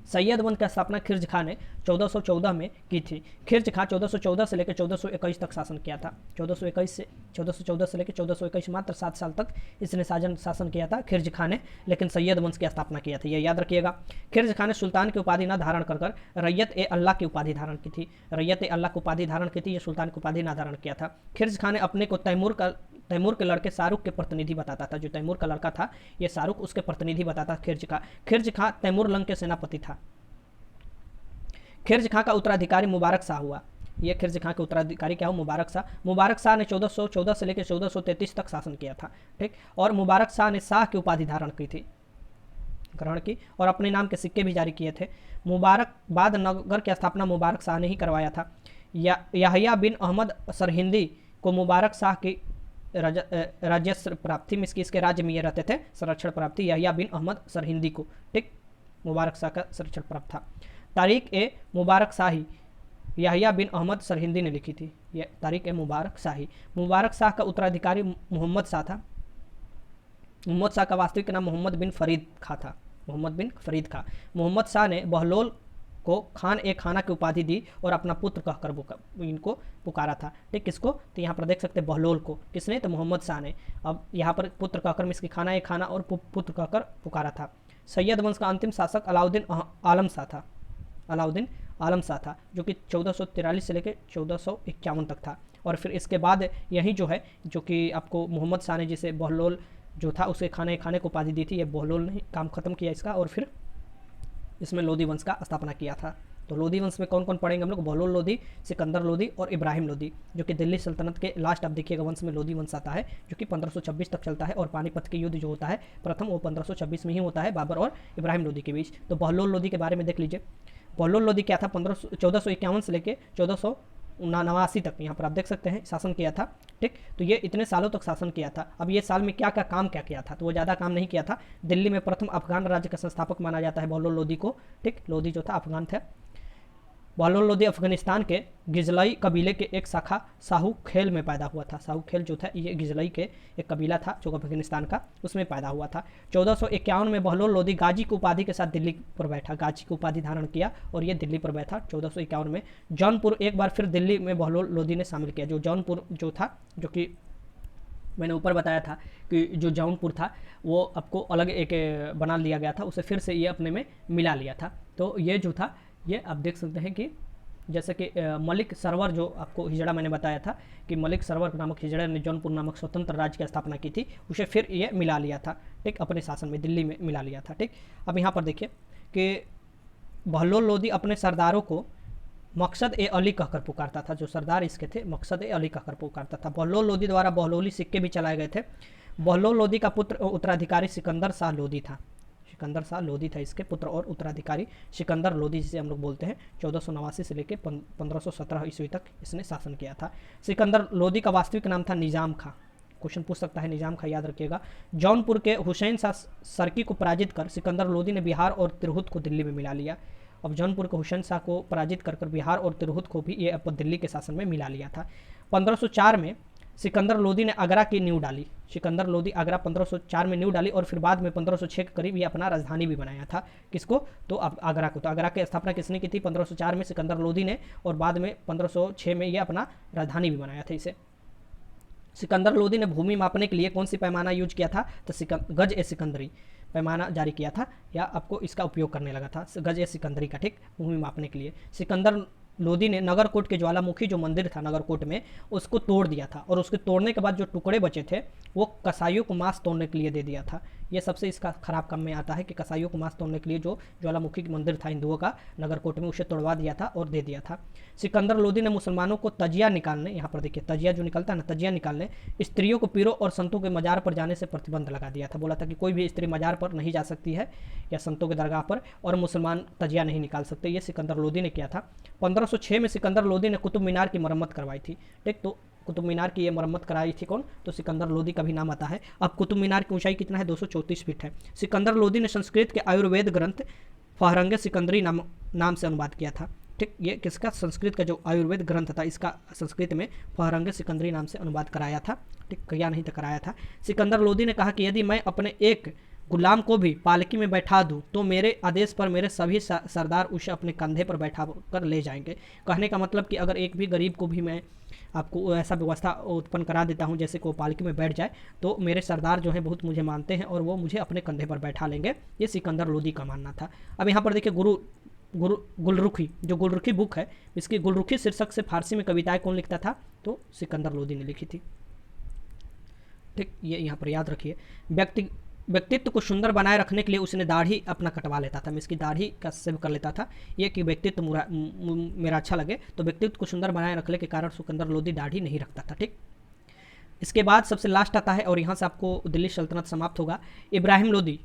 सैयद वंश की स्थापना खिर्ज खां ने 1414 में की थी। खिर्ज खां 1414 से लेकर 1421 तक शासन किया था। 1414 से लेकर 1421 मात्र 7 साल तक इसने शासन किया था खिर्ज खां ने, लेकिन सैयद वंश की स्थापना किया था, ये याद रखिएगा। खिर्ज खां ने सुल्तान की उपाधि न धारण कर रैयत ए अल्लाह की उपाधि धारण की थी। रैयत ए अल्लाह की उपाधि धारण की थी, ये सुल्तान की उपाधि न धारण किया था। खिर्ज खां ने अपने को तैमूर के लड़के शाहरुख के प्रतिनिधि बताता था। जो तैमूर का लड़का था ये शाहरुख उसके प्रतिनिधि बताता खिर्ज खां। खिर्ज खां तैमूर लंग के सेनापति था। खिर्ज खां का उत्तराधिकारी मुबारक शाह हुआ। ये खिर्ज खां के उत्तराधिकारी क्या हो? मुबारक शाह। मुबारक शाह ने 1414 से लेकर 1433 तक शासन किया था, ठीक। और मुबारक शाह ने शाह की उपाधि ग्रहण की और अपने नाम के सिक्के भी जारी किए थे। मुबारकबाद नगर की स्थापना मुबारक शाह ने ही करवाया था। याहिया बिन अहमद सरहिंदी को मुबारक शाह की राजस्व प्राप्ति में इसके राज्य में ये रहते थे, संरक्षण प्राप्ति याहिया बिन अहमद सरहिंदी को, ठीक, मुबारक शाह का संरक्षण प्राप्त था। तारीख ए मुबारक शाही याहिया बिन अहमद सरहिंदी ने लिखी थी। यह तारीख ए मुबारक शाही। मुबारक शाह का उत्तराधिकारी मोहम्मद शाह था। मोहम्मद शाह का वास्तविक नाम मोहम्मद बिन फरीद खां था। मोहम्मद शाह ने बहलोल को खान ए खाना की उपाधि दी और अपना पुत्र कहकर इनको पुकारा था, ठीक। किसको? तो यहाँ पर देख सकते हैं बहलोल को किसने? तो मोहम्मद शाह ने। अब यहाँ पर पुत्र कहकर में इसकी खाना ए खाना और पुत्र कहकर पुकारा था। सैयद वंश का अंतिम शासक अलाउद्दीन आलम शाह था, जो कि 1443 से लेकर 1451 तक था। और फिर इसके बाद यही जो है, जो कि आपको मोहम्मद शाह ने जिसे बहलोल जो था उसे खाने को उपाधि दी थी, ये बहलोल ने काम खत्म किया इसका, और फिर इसमें लोधी वंश का स्थापना किया था। तो लोधी वंश में कौन कौन पढ़ेंगे हम लोग? बहलोल लोधी, सिकंदर लोधी और इब्राहिम लोधी, जो कि दिल्ली सल्तनत के लास्ट आप देखिएगा वंश में लोधी वंश आता है, जो कि 1526 तक चलता है। और पानीपत के युद्ध जो होता है प्रथम, वो 1526 में ही होता है, बाबर और इब्राहिम लोधी के बीच। तो बहलोल लोधी के बारे में देख लीजिए। बहलोल लोधी क्या था? 1451 से लेकर 1489 तक यहाँ पर आप देख सकते हैं शासन किया था, ठीक। तो ये इतने सालों तक शासन किया था। अब ये साल में क्या किया था? तो वो ज़्यादा काम नहीं किया था। दिल्ली में प्रथम अफगान राज्य का संस्थापक माना जाता है बहलोल लोधी को, ठीक। लोधी जो था अफगान थे। बहलोल लोधी अफगानिस्तान के गिजलई कबीले के एक शाखा साहू खेल में पैदा हुआ था। साहू खेल जो था ये गिजलई के एक कबीला था जो अफगानिस्तान का, उसमें पैदा हुआ था। 1451 में बहलोल लोधी गाजी की उपाधि के साथ दिल्ली पर बैठा, गाजी की उपाधि धारण किया और ये दिल्ली पर बैठा 1451 में। जौनपुर एक बार फिर दिल्ली में बहलोल लोधी ने शामिल किया। जो जौनपुर जो था, जो कि मैंने ऊपर बताया था कि जो जौनपुर था वो आपको अलग एक बना लिया गया था, उसे फिर से ये अपने में मिला लिया था। तो ये जो था ये आप देख सकते हैं कि जैसे कि मलिक सरवर जो आपको हिजड़ा मैंने बताया था कि मलिक सरवर नामक हिजड़ा ने जौनपुर नामक स्वतंत्र राज्य की स्थापना की थी, उसे फिर ये मिला लिया था, ठीक, अपने शासन में दिल्ली में मिला लिया था, ठीक। अब यहाँ पर देखिए कि बहलोल लोधी अपने सरदारों को मकसद ए अली कहकर पुकारता था। जो सरदार इसके थे मकसद ए अली कहकर पुकारता था। बहलोल लोधी द्वारा बहलोली सिक्के भी चलाए गए थे। बहलोल लोधी का पुत्र उत्तराधिकारी सिकंदर शाह लोधी था। सिकंदर शाह लोधी था इसके पुत्र और उत्तराधिकारी सिकंदर लोधी जिसे हम लोग बोलते हैं। 1489 से लेकर 1517 ईस्वी तक इसने शासन किया था। सिकंदर लोधी का वास्तविक नाम था निजाम खां। क्वेश्चन पूछ सकता है निजाम खां, याद रखिएगा। जौनपुर के हुसैन शाह सरकी को पराजित कर सिकंदर लोधी ने बिहार और तिरहुत को दिल्ली में मिला लिया। अब जौनपुर के हुसैन शाह को पराजित कर बिहार और तिरहुत को भी ये अब दिल्ली के शासन में मिला लिया था। 1504 में सिकंदर लोधी ने आगरा की नींव डाली। सिकंदर लोधी आगरा 1504 में नींव डाली और फिर बाद में 1506 के करीब ये अपना राजधानी भी बनाया था। किसको? तो अब आगरा को। तो आगरा की स्थापना किसने की थी? 1504 में सिकंदर लोधी ने, और बाद में 1506 में ये अपना राजधानी भी बनाया था इसे। सिकंदर लोधी ने भूमि मापने के लिए कौन सी पैमाना यूज किया था? तो गज ए सिकंदरी पैमाना जारी किया था, या आपको इसका उपयोग करने लगा था, गज ए सिकंदरी का, ठीक, भूमि मापने के लिए। सिकंदर लोदी ने नगरकोट के ज्वालामुखी जो मंदिर था नगरकोट में, उसको तोड़ दिया था, और उसके तोड़ने के बाद जो टुकड़े बचे थे वो कसाईयों को मांस तोड़ने के लिए दे दिया था। ये सबसे इसका खराब काम में आता है कि कसाईयों को मांस तोड़ने के लिए जो ज्वालामुखी मंदिर था हिंदुओं का नगरकोट में, उसे तोड़वा दिया था और दे दिया था। सिकंदर लोदी ने मुसलमानों को तजिया निकालने, यहाँ पर देखिए तजिया जो निकलता है ना, तजिया निकालने, स्त्रियों को पीरों और संतों के मजार पर जाने से प्रतिबंध लगा दिया था। बोला था कि कोई भी स्त्री मजार पर नहीं जा सकती है या संतों के दरगाह पर, और मुसलमान तजिया नहीं निकाल सकते। ये सिकंदर लोदी ने किया था। 1506 में सिकंदर लोदी ने कुतुब मीनार की मरम्मत करवाई थी। ठीक, तो कुतुब मीनार की ये मरम्मत कराई थी कौन? तो सिकंदर लोदी का भी नाम आता है। अब कुतुब मीनार की ऊंचाई कितना है? 234 फीट है। सिकंदर लोदी ने संस्कृत के आयुर्वेद ग्रंथ फहरंग सिकंदरी नाम से अनुवाद किया था। ठीक, ये किसका? संस्कृत का जो आयुर्वेद ग्रंथ था इसका संस्कृत में फहरंग सिकंदरी नाम से अनुवाद कराया था। ठीक, किया नहीं था, कराया था। सिकंदर लोदी ने कहा कि यदि मैं अपने एक गुलाम को भी पालकी में बैठा दूं तो मेरे आदेश पर मेरे सभी सरदार उसे अपने कंधे पर बैठा कर ले जाएंगे। कहने का मतलब कि अगर एक भी गरीब को भी मैं आपको ऐसा व्यवस्था उत्पन्न करा देता हूं जैसे को पालकी में बैठ जाए, तो मेरे सरदार जो हैं बहुत मुझे मानते हैं और वो मुझे अपने कंधे पर बैठा लेंगे। ये सिकंदर लोदी का मानना था। अब यहाँ पर देखिए गुलरुखी, जो गुलरुखी बुक है, इसकी गुलरुखी शीर्षक से फारसी में कविताएं कौन लिखता था? तो सिकंदर लोदी ने लिखी थी। ठीक, ये यहाँ पर याद रखिए। व्यक्तित्व को सुंदर बनाए रखने के लिए उसने दाढ़ी अपना कटवा लेता था। मैं इसकी दाढ़ी का सेव कर लेता था, ये कि व्यक्तित्व मेरा अच्छा लगे, तो व्यक्तित्व को सुंदर बनाए रखने के कारण सिकंदर लोदी दाढ़ी नहीं रखता था। ठीक, इसके बाद सबसे लास्ट आता है और यहाँ से आपको दिल्ली सल्तनत समाप्त होगा। इब्राहिम लोदी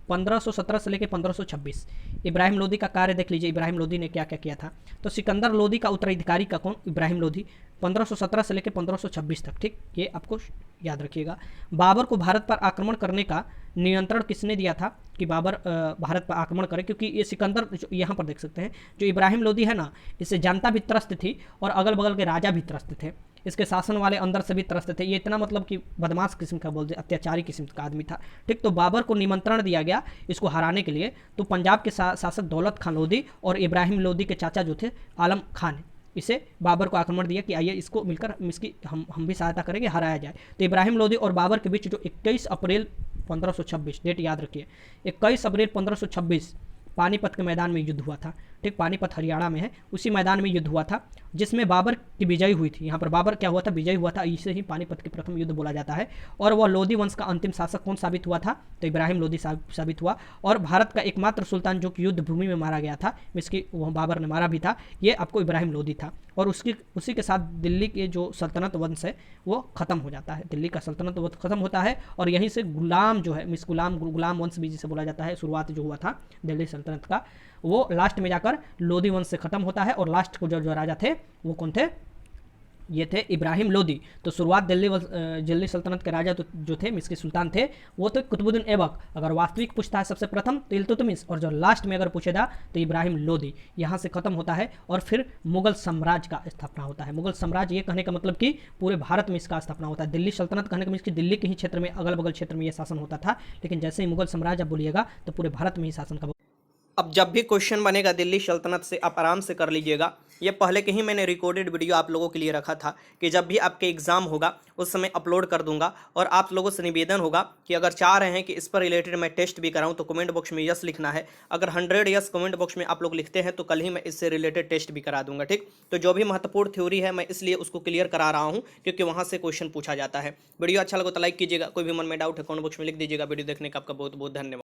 1517 से लेकर 1526। इब्राहिम लोदी का कार्य देख लीजिए, इब्राहिम लोदी ने क्या क्या किया था। तो सिकंदर लोदी का उत्तराधिकारी का कौन? इब्राहिम लोदी, 1517 से लेकर 1526 तक। ठीक, ये आपको याद रखिएगा। बाबर को भारत पर आक्रमण करने का नियंत्रण किसने दिया था कि बाबर भारत पर आक्रमण करे? क्योंकि ये सिकंदर, यहाँ पर देख सकते हैं, जो इब्राहिम लोदी है ना, इससे जनता भी त्रस्त थी और अगल बगल के राजा भी त्रस्त थे, इसके शासन वाले अंदर से भी त्रस्त थे। ये इतना मतलब कि बदमाश किस्म का बोलते, अत्याचारी किस्म का आदमी था। ठीक, तो बाबर को निमंत्रण दिया गया इसको हराने के लिए। तो पंजाब के शासक दौलत खान लोदी और इब्राहिम लोदी के चाचा जो थे आलम खान, इसे बाबर को आक्रमण दिया कि आइए इसको मिलकर इसकी हम भी सहायता करेंगे, हराया जाए। तो इब्राहिम लोदी और बाबर के बीच जो 21 अप्रैल 1526, डेट याद रखिए, 21 अप्रैल 1526 पानीपत के मैदान में युद्ध हुआ था। ठीक, पानीपत हरियाणा में है, उसी मैदान में युद्ध हुआ था जिसमें बाबर की विजय हुई थी। यहाँ पर बाबर क्या हुआ था? विजय हुआ था। इसे ही पानीपत के प्रथम युद्ध बोला जाता है। और वह लोदी वंश का अंतिम शासक कौन साबित हुआ था? तो इब्राहिम लोदी साबित हुआ। और भारत का एकमात्र सुल्तान जो कि युद्ध भूमि में मारा गया था, इसकी वह बाबर ने मारा भी था, ये आपको इब्राहिम लोदी था। और उसी के साथ दिल्ली के जो सल्तनत वंश है वो खत्म हो जाता है। दिल्ली का सल्तनत वंश खत्म होता है और यहीं से गुलाम जो है, गुलाम वंश भी जिसे बोला जाता है, शुरुआत जो हुआ था दिल्ली सल्तनत का, वो लास्ट में जाकर लोदी वंश से खत्म होता है। और लास्ट को जो राजा थे वो कौन थे? ये थे इब्राहिम लोदी। तो शुरुआत दिल्ली सल्तनत के राजा जो थे, इसके सुल्तान थे, वो तो कुतुबुद्दीन ऐबक। अगर वास्तविक पूछता है सबसे प्रथम तो इल्तुतमिश, और जो लास्ट में अगर पूछेगा तो इब्राहिम लोदी। यहाँ से खत्म होता है और फिर मुगल साम्राज्य का स्थापना होता है। मुगल साम्राज्य ये कहने का मतलब कि पूरे भारत में इसका स्थापना होता है। दिल्ली सल्तनत कहने का मतलब कि दिल्ली के ही क्षेत्र में, अगल बगल क्षेत्र में ये शासन होता था, लेकिन जैसे ही मुगल साम्राज्य आप बोलिएगा तो पूरे भारत में ही शासन का। अब जब भी क्वेश्चन बनेगा दिल्ली सल्तनत से, आप आराम से कर लीजिएगा। ये पहले के ही मैंने रिकॉर्डेड वीडियो आप लोगों के लिए रखा था कि जब भी आपके एग्ज़ाम होगा उस समय अपलोड कर दूंगा। और आप लोगों से निवेदन होगा कि अगर चाह रहे हैं कि इस पर रिलेटेड मैं टेस्ट भी कराऊं तो कमेंट बॉक्स में यस लिखना है। अगर 100 यस कमेंट बॉक्स में आप लोग लिखते हैं तो कल ही मैं इससे रिलेटेड टेस्ट भी करा दूंगा। ठीक, तो जो भी महत्वपूर्ण थ्योरी है मैं इसलिए उसको क्लियर करा रहा हूँ क्योंकि वहाँ से क्वेश्चन पूछा जाता है। वीडियो अच्छा लगा तो लाइक कीजिएगा, कोई भी मन में डाउट है कमेंट बॉक्स में लिख दीजिएगा। वीडियो देखने का आपका बहुत बहुत धन्यवाद।